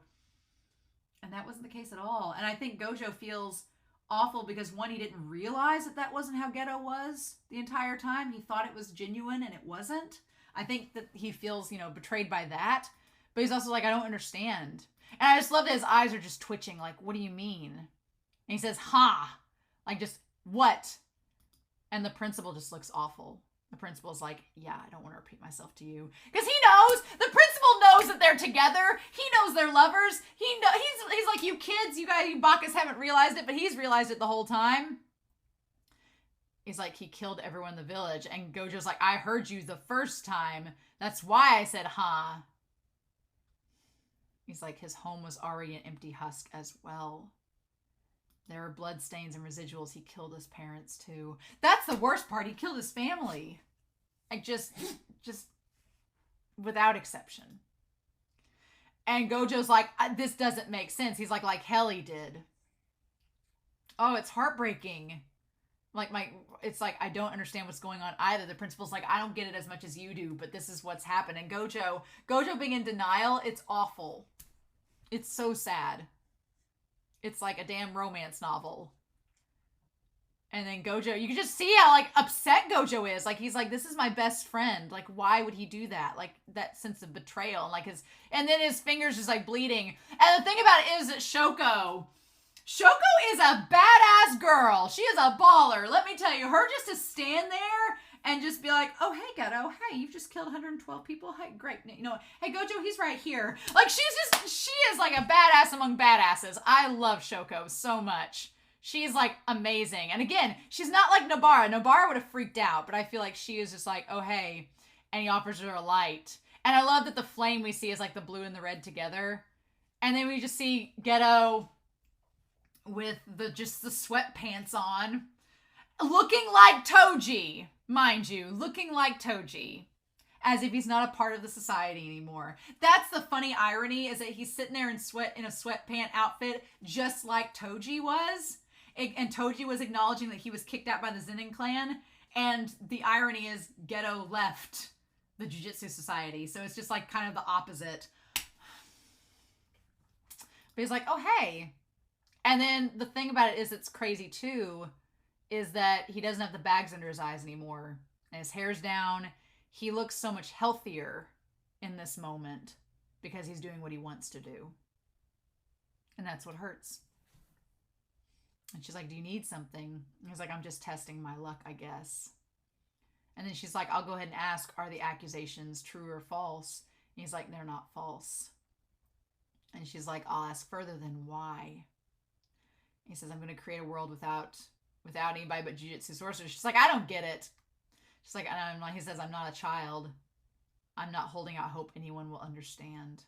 Speaker 2: And that wasn't the case at all. And I think Gojo feels awful because, one, he didn't realize that wasn't how Ghetto was the entire time. He thought it was genuine and it wasn't. I think that he feels, you know, betrayed by that. But he's also like, I don't understand. And I just love that his eyes are just twitching. Like, what do you mean? And he says, ha. Like, just, what? And the principal just looks awful. The principal's like, yeah, I don't want to repeat myself to you. Because he knows, the principal knows that they're together. He knows they're lovers. He's like, you kids, you guys, you Bacchus haven't realized it, but he's realized it the whole time. He's like, he killed everyone in the village. And Gojo's like, I heard you the first time. That's why I said, huh. He's like, his home was already an empty husk as well. There are bloodstains and residuals. He killed his parents too. That's the worst part. He killed his family. Like, just without exception. And Gojo's like, this doesn't make sense. He's like hell he did. Oh, it's heartbreaking. It's like, I don't understand what's going on either. The principal's like, I don't get it as much as you do, but this is what's happened. And Gojo being in denial, it's awful. It's so sad. It's like a damn romance novel. And then Gojo, you can just see how, like, upset Gojo is. Like, he's like, this is my best friend. Like, why would he do that? Like, that sense of betrayal. And, like, and then his fingers just, like, bleeding. And the thing about it is that Shoko is a badass girl. She is a baller. Let me tell you, her just to stand there and just be like, oh, hey, Ghetto. Hey, you've just killed 112 people. Hey, great. You know, hey, Gojo, he's right here. Like, she is like a badass among badasses. I love Shoko so much. She's, like, amazing. And again, she's not like Nobara. Nobara would have freaked out, but I feel like she is just like, oh, hey. And he offers her a light. And I love that the flame we see is, like, the blue and the red together. And then we just see Ghetto with the sweatpants on, looking like Toji. Mind you, looking like Toji. As if he's not a part of the society anymore. That's the funny irony, is that he's sitting there in a sweatpant outfit, just like Toji was. And Toji was acknowledging that he was kicked out by the Zenin clan. And the irony is Ghetto left the Jujutsu Society. So it's just like kind of the opposite. But he's like, oh, hey. And then the thing about it is, it's crazy too, is that he doesn't have the bags under his eyes anymore. And his hair's down. He looks so much healthier in this moment because he's doing what he wants to do. And that's what hurts. And she's like, do you need something? And he's like, I'm just testing my luck, I guess. And then she's like, I'll go ahead and ask, are the accusations true or false? And he's like, they're not false. And she's like, I'll ask further, then why? He says, I'm going to create a world without anybody but Jujutsu sorcerers. She's like, I don't get it. She's like, he says, I'm not a child. I'm not holding out hope anyone will understand.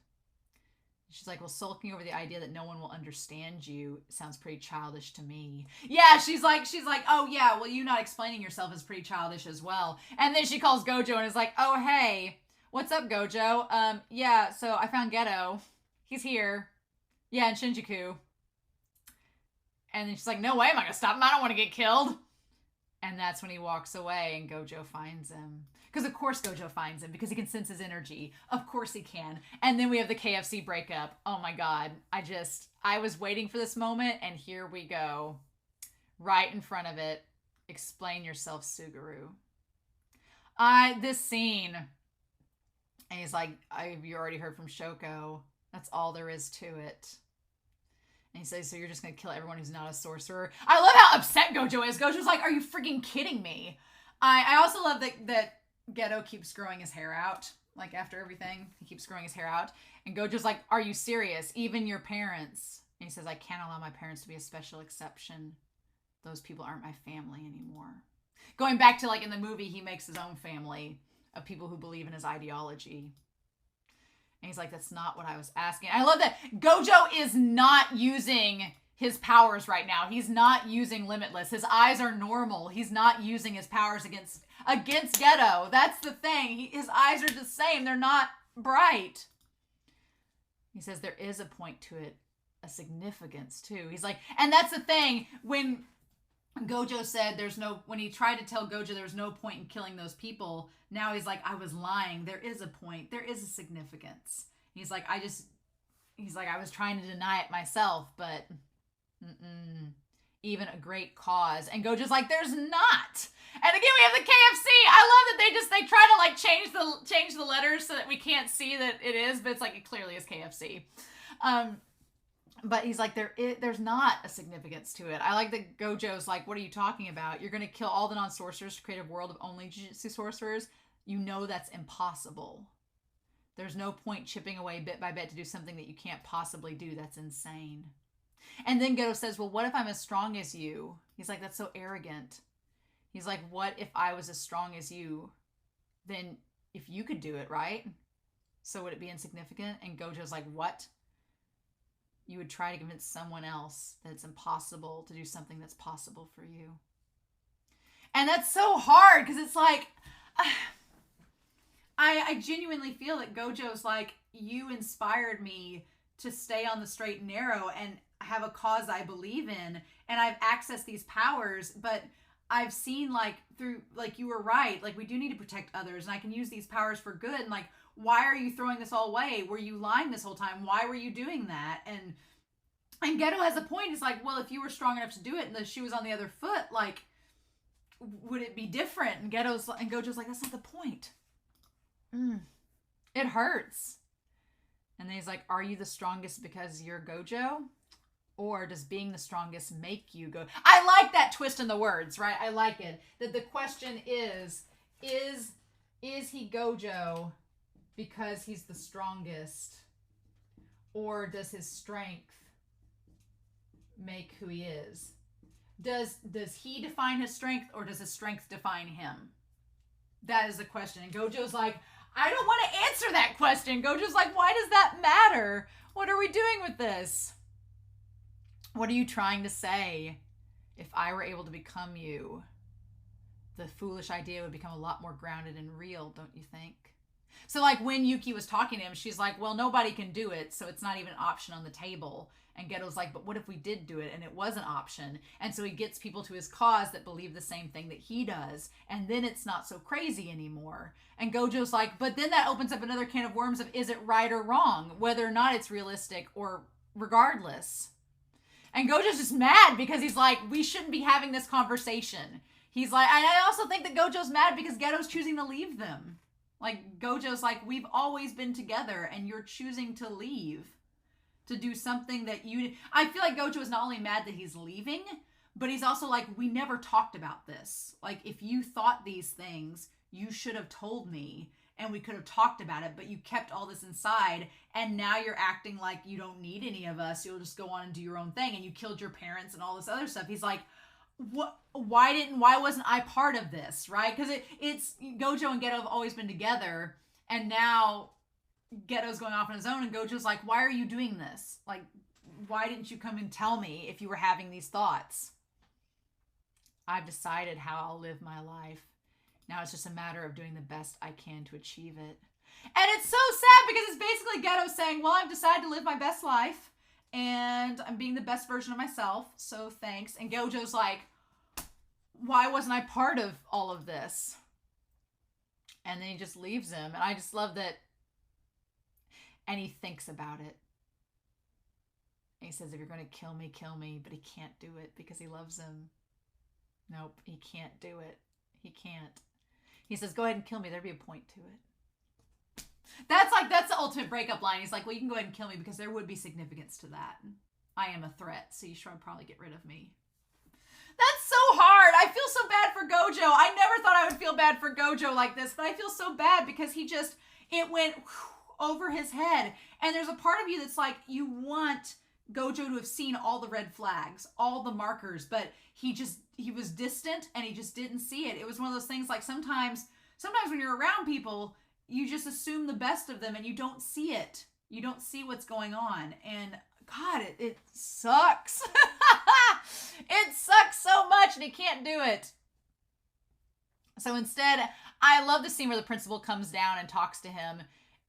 Speaker 2: She's like, well, sulking over the idea that no one will understand you sounds pretty childish to me. Yeah, she's like, oh yeah, well, you not explaining yourself is pretty childish as well. And then she calls Gojo and is like, oh, hey, what's up, Gojo? Yeah, so I found Ghetto. He's here. Yeah, in Shinjuku. And then she's like, no way am I gonna stop him. I don't want to get killed. And that's when he walks away and Gojo finds him. Because of course Gojo finds him, because he can sense his energy. Of course he can. And then we have the KFC breakup. Oh my god. I was waiting for this moment, and here we go. Right in front of it. Explain yourself, Suguru. This scene. And he's like, you already heard from Shoko. That's all there is to it. And he says, so you're just going to kill everyone who's not a sorcerer? I love how upset Gojo is. Gojo's like, are you freaking kidding me? I also love that Ghetto keeps growing his hair out. Like, after everything, he keeps growing his hair out. And Gojo's like, are you serious? Even your parents. And he says, I can't allow my parents to be a special exception. Those people aren't my family anymore. Going back to, like, in the movie, he makes his own family of people who believe in his ideology. And he's like, that's not what I was asking. I love that Gojo is not using his powers right now. He's not using Limitless. His eyes are normal. He's not using his powers against Ghetto. That's the thing. His eyes are the same. They're not bright. He says there is a point to it, a significance too. He's like, and that's the thing. When Gojo said when he tried to tell Gojo there was no point in killing those people, now he's like, I was lying. There is a point. There is a significance. He's like, I was trying to deny it myself, but even a great cause. And Gojo's like, there's not. And again, we have the KFC. I love that they try to like change the letters so that we can't see that it is, but it's like, it clearly is KFC. But he's like, there's not a significance to it. I like that Gojo's like, what are you talking about? You're going to kill all the non-sorcerers to create a world of only Jujutsu sorcerers? You know that's impossible. There's no point chipping away bit by bit to do something that you can't possibly do. That's insane. And then Ghetto says, well, what if I'm as strong as you? He's like, that's so arrogant. He's like, what if I was as strong as you? Then if you could do it, right? So would it be insignificant? And Gojo's like, what? You would try to convince someone else that it's impossible to do something that's possible for you. And that's so hard because it's like, I genuinely feel that Gojo's like, you inspired me to stay on the straight and narrow and have a cause I believe in. And I've accessed these powers, but I've seen like through, like you were right. Like we do need to protect others and I can use these powers for good. And like, why are you throwing this all away? Were you lying this whole time? Why were you doing that? And Ghetto has a point. It's like, well, if you were strong enough to do it and the shoe was on the other foot, like, would it be different? And Gojo's like, that's not the point. It hurts. And then he's like, are you the strongest because you're Gojo? Or does being the strongest make you go? I like that twist in the words, right? I like it. That the question is he Gojo because he's the strongest? Or does his strength make who he is? Does he define his strength or does his strength define him? That is the question. And Gojo's like, I don't want to answer that question. Gojo's like, why does that matter? What are we doing with this? What are you trying to say? If I were able to become you, the foolish idea would become a lot more grounded and real, don't you think? So like when Yuki was talking to him, she's like, well, nobody can do it, so it's not even an option on the table. And Ghetto's like, but what if we did do it and it was an option? And so he gets people to his cause that believe the same thing that he does. And then it's not so crazy anymore. And Gojo's like, but then that opens up another can of worms of is it right or wrong? Whether or not it's realistic or regardless. And Gojo's just mad because he's like, we shouldn't be having this conversation. He's like, and I also think that Gojo's mad because Ghetto's choosing to leave them. Like, Gojo's like, we've always been together and you're choosing to leave to do something that you... I feel like Gojo is not only mad that he's leaving, but he's also like, we never talked about this. Like, if you thought these things, you should have told me and we could have talked about it, but you kept all this inside and now you're acting like you don't need any of us. You'll just go on and do your own thing and you killed your parents and all this other stuff. He's like, what? Why wasn't I part of this, right? Because it's Gojo and Ghetto have always been together, and now Ghetto's going off on his own, and Gojo's like, why are you doing this? Like, why didn't you come and tell me if you were having these thoughts? I've decided how I'll live my life. Now it's just a matter of doing the best I can to achieve it. And it's so sad because it's basically Ghetto saying, well, I've decided to live my best life, and I'm being the best version of myself, so thanks. And Gojo's like, why wasn't I part of all of this? And then he just leaves him. And I just love that. And he thinks about it. And he says, if you're going to kill me. But he can't do it because he loves him. Nope, he can't do it. He can't. He says, go ahead and kill me. There'd be a point to it. That's the ultimate breakup line. He's like, well, you can go ahead and kill me because there would be significance to that. I am a threat, so you should probably get rid of me. That's so hard. I feel so bad for Gojo. I never thought I would feel bad for Gojo like this, but I feel so bad because it went over his head. And there's a part of you that's like, you want Gojo to have seen all the red flags, all the markers, but he was distant and he just didn't see it. It was one of those things like sometimes when you're around people, you just assume the best of them and you don't see it. You don't see what's going on. And God, it sucks. It sucks so much and he can't do it. So instead, I love the scene where the principal comes down and talks to him,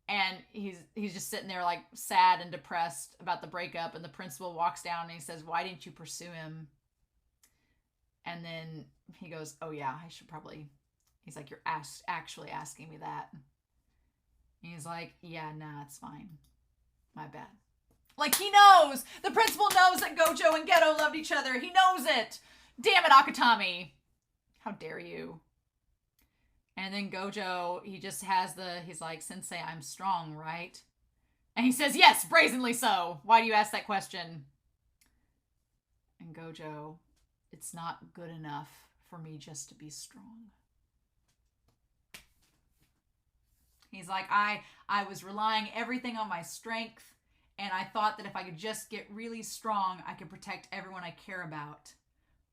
Speaker 2: and he's just sitting there like sad and depressed about the breakup, and the principal walks down and he says, why didn't you pursue him? And then he goes, oh yeah, I should probably, he's like, you're actually asking me that. And he's like, yeah, nah, it's fine. My bad. Like, he knows. The principal knows that Gojo and Ghetto loved each other. He knows it. Damn it, Akutami. How dare you? And then Gojo, he just has he's like, Sensei, I'm strong, right? And he says, yes, brazenly so. Why do you ask that question? And Gojo, it's not good enough for me just to be strong. He's like, I was relying everything on my strength, and I thought that if I could just get really strong, I could protect everyone I care about.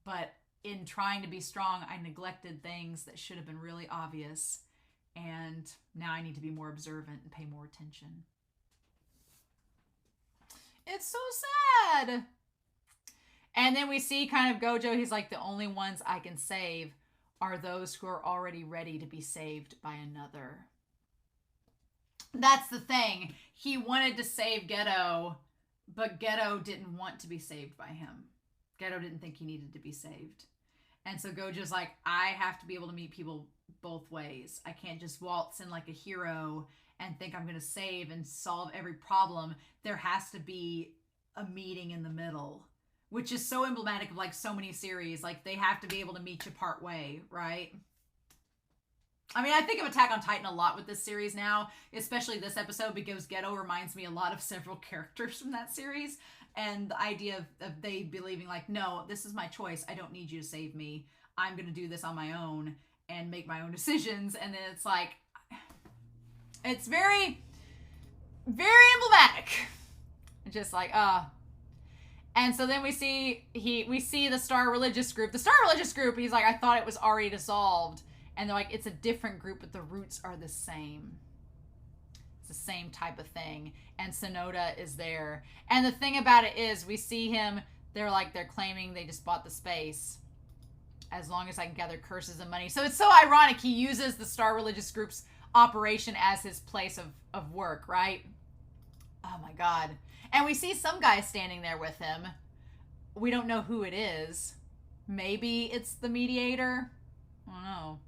Speaker 2: But in trying to be strong, I neglected things that should have been really obvious. And now I need to be more observant and pay more attention. It's so sad. And then we see kind of Gojo, he's like, the only ones I can save are those who are already ready to be saved by another. That's the thing. He wanted to save Ghetto, but Ghetto didn't want to be saved by him. Ghetto didn't think he needed to be saved. And so Gojo's like, I have to be able to meet people both ways. I can't just waltz in like a hero and think I'm going to save and solve every problem. There has to be a meeting in the middle, which is so emblematic of like so many series. Like, they have to be able to meet you part way, right? I mean, I think of Attack on Titan a lot with this series now, especially this episode, because Ghetto reminds me a lot of several characters from that series. And the idea of they believing like, no, this is my choice. I don't need you to save me. I'm going to do this on my own and make my own decisions. And then it's like, it's very, very emblematic. Just like, And so then we see the Star Religious group. The Star Religious group, he's like, I thought it was already dissolved. And they're like, it's a different group, but the roots are the same. It's the same type of thing. And Sonoda is there. And the thing about it is, we see him, they're claiming they just bought the space. As long as I can gather curses and money. So it's so ironic. He uses the Star Religious group's operation as his place of work, right? Oh my God. And we see some guy standing there with him. We don't know who it is. Maybe it's the mediator. I don't know.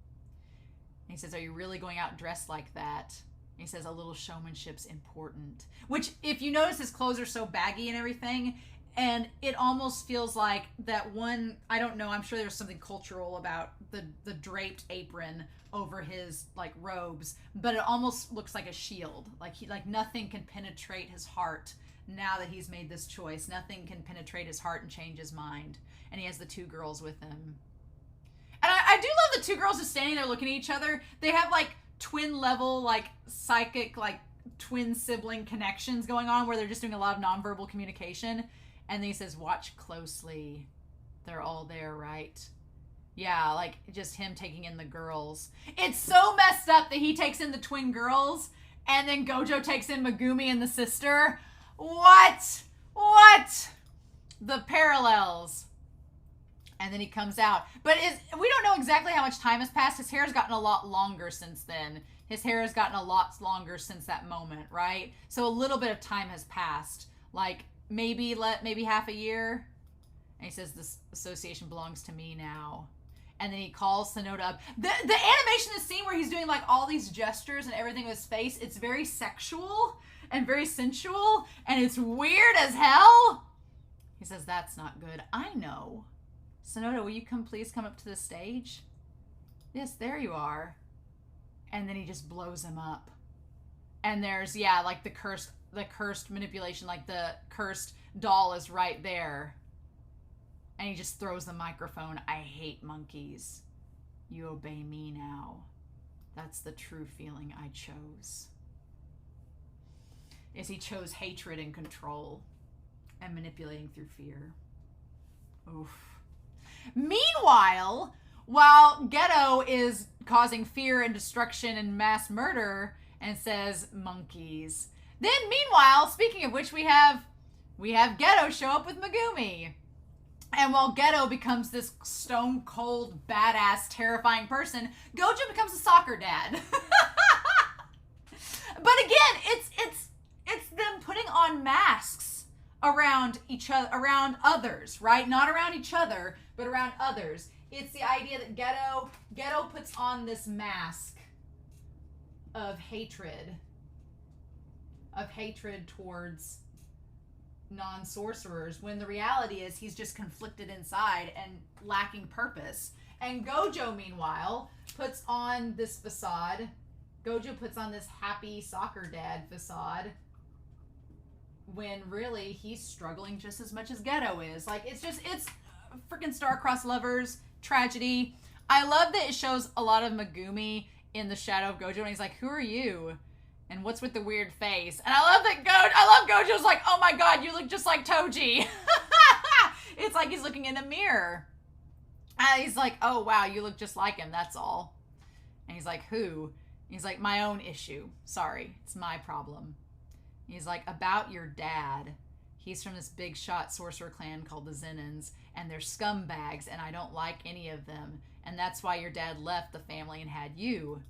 Speaker 2: He says, are you really going out dressed like that? He says, a little showmanship's important. Which, if you notice, his clothes are so baggy and everything, and it almost feels like that one, I don't know, I'm sure there's something cultural about the draped apron over his, like, robes, but it almost looks like a shield. Like nothing can penetrate his heart now that he's made this choice. Nothing can penetrate his heart and change his mind. And he has the two girls with him. And I do love the two girls just standing there looking at each other. They have, like, twin level, like, psychic, like, twin sibling connections going on where they're just doing a lot of nonverbal communication. And then he says, watch closely. They're all there, right? Yeah, like, just him taking in the girls. It's so messed up that he takes in the twin girls, and then Gojo takes in Megumi and the sister. What? The parallels. And then he comes out. But we don't know exactly how much time has passed. His hair has gotten a lot longer since then. His hair has gotten a lot longer since that moment, right? So a little bit of time has passed. Like, maybe half a year. And he says, this association belongs to me now. And then he calls Sonoda up. The animation in the scene where he's doing, like, all these gestures and everything with his face, it's very sexual and very sensual. And it's weird as hell. He says, that's not good. I know. Sonoda, will you please come up to the stage? Yes, there you are. And then he just blows him up. And there's, yeah, like the cursed manipulation, like the cursed doll is right there. And he just throws the microphone. I hate monkeys. You obey me now. That's the true feeling I chose. Is he chose hatred and control and manipulating through fear. Oof. Meanwhile, while Ghetto is causing fear and destruction and mass murder and says monkeys. Then meanwhile, speaking of which, we have Ghetto show up with Megumi. And while Ghetto becomes this stone cold, badass, terrifying person, Gojo becomes a soccer dad. But again, it's them putting on masks around each other, around others, right? Not around each other, but around others. It's the idea that Ghetto puts on this mask of hatred towards non-sorcerers, when the reality is he's just conflicted inside and lacking purpose. And Gojo, meanwhile, puts on this facade. Gojo puts on this happy soccer dad facade when really he's struggling just as much as Ghetto is. Like, it's freaking star-crossed lovers, tragedy. I love that it shows a lot of Megumi in the shadow of Gojo, and he's like, who are you? And what's with the weird face? And I love Gojo's like, oh my god, you look just like Toji. It's like he's looking in a mirror. And he's like, oh wow, you look just like him, that's all. And he's like, who? He's like, my own issue. Sorry, it's my problem. He's like, about your dad. He's from this big shot sorcerer clan called the Zenins, and they're scumbags, and I don't like any of them. And that's why your dad left the family and had you.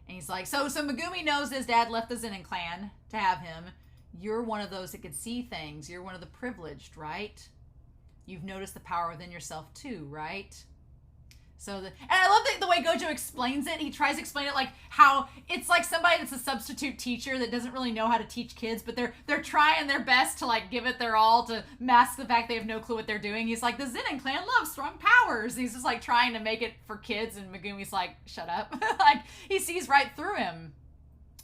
Speaker 2: And he's like, so Megumi knows his dad left the Zenin clan to have him. You're one of those that can see things. You're one of the privileged, right? You've noticed the power within yourself too, right? And I love the way Gojo explains it. He tries to explain it like how it's like somebody that's a substitute teacher that doesn't really know how to teach kids, but they're trying their best to like give it their all to mask the fact they have no clue what they're doing. He's like, the Zenin clan loves strong powers. And he's just like trying to make it for kids, and Megumi's like, shut up. Like, he sees right through him.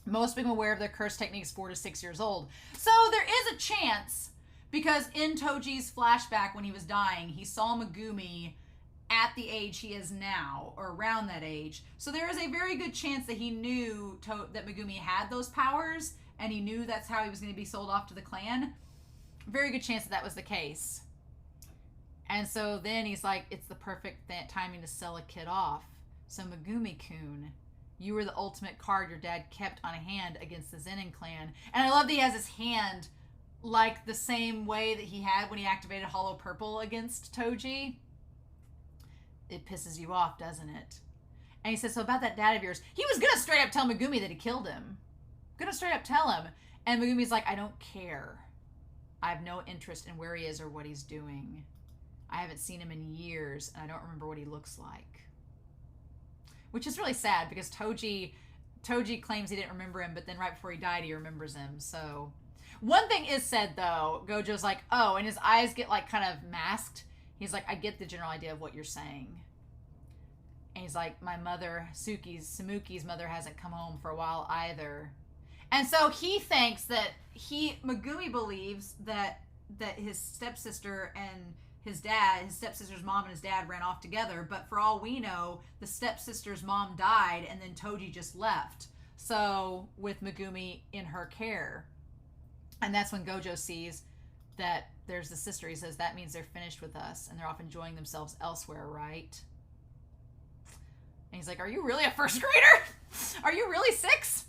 Speaker 2: Most become aware of their curse techniques 4 to 6 years old. So there is a chance, because in Toji's flashback when he was dying, he saw Megumi at the age he is now, or around that age. So there is a very good chance that he knew that Megumi had those powers, and he knew that's how he was going to be sold off to the clan. Very good chance that was the case. And so then he's like, it's the perfect timing to sell a kid off. So Megumi-kun, you were the ultimate card your dad kept on hand against the Zenin clan. And I love that he has his hand like the same way that he had when he activated Hollow Purple against Toji. It pisses you off, doesn't it? And he says, so about that dad of yours, he was going to straight up tell Megumi that he killed him. Going to straight up tell him. And Megumi's like, I don't care. I have no interest in where he is or what he's doing. I haven't seen him in years, and I don't remember what he looks like. Which is really sad, because Toji claims he didn't remember him, but then right before he died, he remembers him. So one thing is said, though. Gojo's like, oh, and his eyes get like kind of masked. He's like, I get the general idea of what you're saying. And he's like, my mother, Samuki's mother, hasn't come home for a while either. And so he thinks that Megumi believes that his stepsister and his stepsister's mom and his dad ran off together. But for all we know, the stepsister's mom died and then Toji just left. So with Megumi in her care. And that's when Gojo sees that there's the sister. He says, that means they're finished with us and they're off enjoying themselves elsewhere, right? And he's like, are you really a first grader? Are you really 6?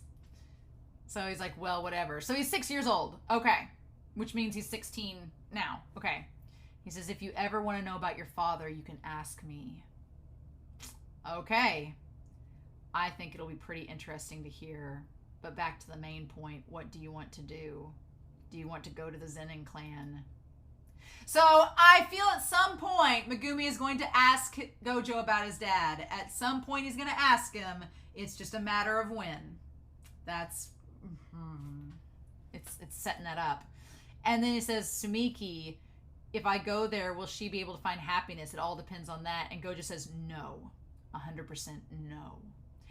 Speaker 2: So he's like, well, whatever. So he's 6 years old. Okay. Which means he's 16 now. Okay. He says, if you ever want to know about your father, you can ask me. Okay. I think it'll be pretty interesting to hear. But back to the main point, what do you want to do? Do you want to go to the Zenin clan? So I feel at some point Megumi is going to ask Gojo about his dad. At some point he's going to ask him. It's just a matter of when. It's setting that up. And then he says, Sumiki, if I go there, will she be able to find happiness? It all depends on that. And Gojo says, no. 100% no.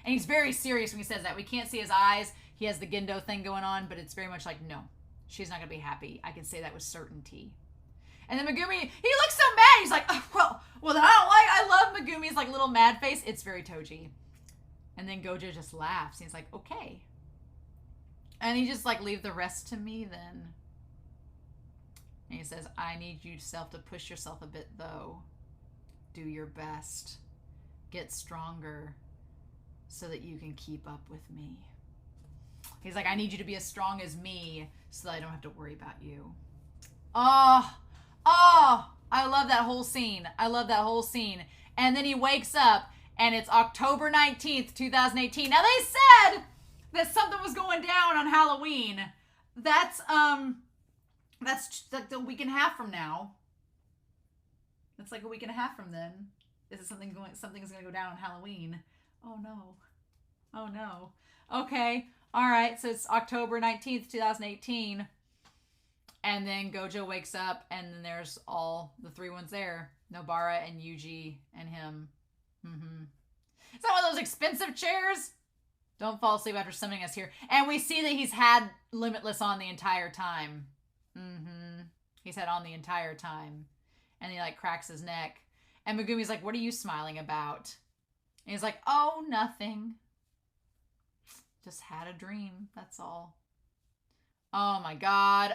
Speaker 2: And he's very serious when he says that. We can't see his eyes. he has the Gendo thing going on, but it's very much like, no, she's not going to be happy. I can say that with certainty. And then Megumi, he looks so mad. He's like, oh, well, then I love Megumi's like little mad face. It's very Toji. And then Gojo just laughs. He's like, okay. And he just like, leave the rest to me then. And he says, I need you to push yourself a bit though. Do your best. Get stronger so that you can keep up with me. He's like, I need you to be as strong as me so that I don't have to worry about you. Oh, I love that whole scene. I love that whole scene. And then he wakes up and it's October 19th, 2018. Now they said that something was going down on Halloween. That's like a week and a half from now. That's like a week and a half from then. Is it something is going to go down on Halloween? Oh no. Okay. All right. So it's October 19th, 2018. And then Gojo wakes up and then there's all the three ones there. Nobara and Yuji and him. Is that one of those expensive chairs? Don't fall asleep after summoning us here. And we see that he's had Limitless on the entire time. He's had on the entire time. And he like cracks his neck. And Megumi's like, what are you smiling about? And he's like, oh, nothing. Just had a dream. That's all. Oh my god.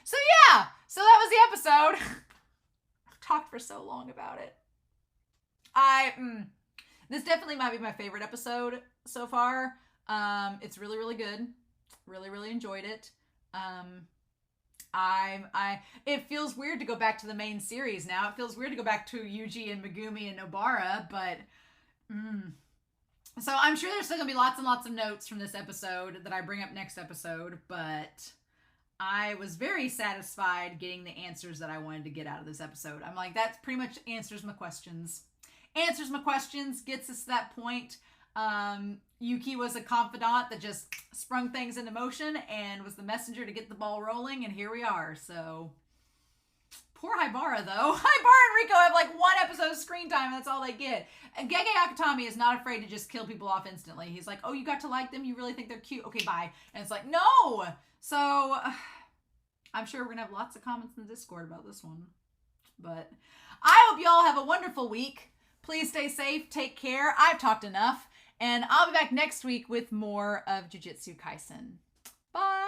Speaker 2: So yeah. So that was the episode. I've talked for so long about it. This definitely might be my favorite episode so far. It's really, really good. Really, really enjoyed it. It feels weird to go back to the main series now. It feels weird to go back to Yuji and Megumi and Nobara, but so I'm sure there's still gonna be lots and lots of notes from this episode that I bring up next episode, but I was very satisfied getting the answers that I wanted to get out of this episode. I'm like, that pretty much answers my questions. Gets us to that point. Yuki was a confidant that just sprung things into motion and was the messenger to get the ball rolling, and here we are. So poor Haibara, though. Haibara and Riko have like one episode of screen time, and that's all they get. And Gege Akutami is not afraid to just kill people off instantly. He's like, oh, you got to like them? You really think they're cute? Okay, bye. And it's like, no! So I'm sure we're going to have lots of comments in the Discord about this one. But I hope y'all have a wonderful week. Please stay safe. Take care. I've talked enough. And I'll be back next week with more of Jujutsu Kaisen. Bye!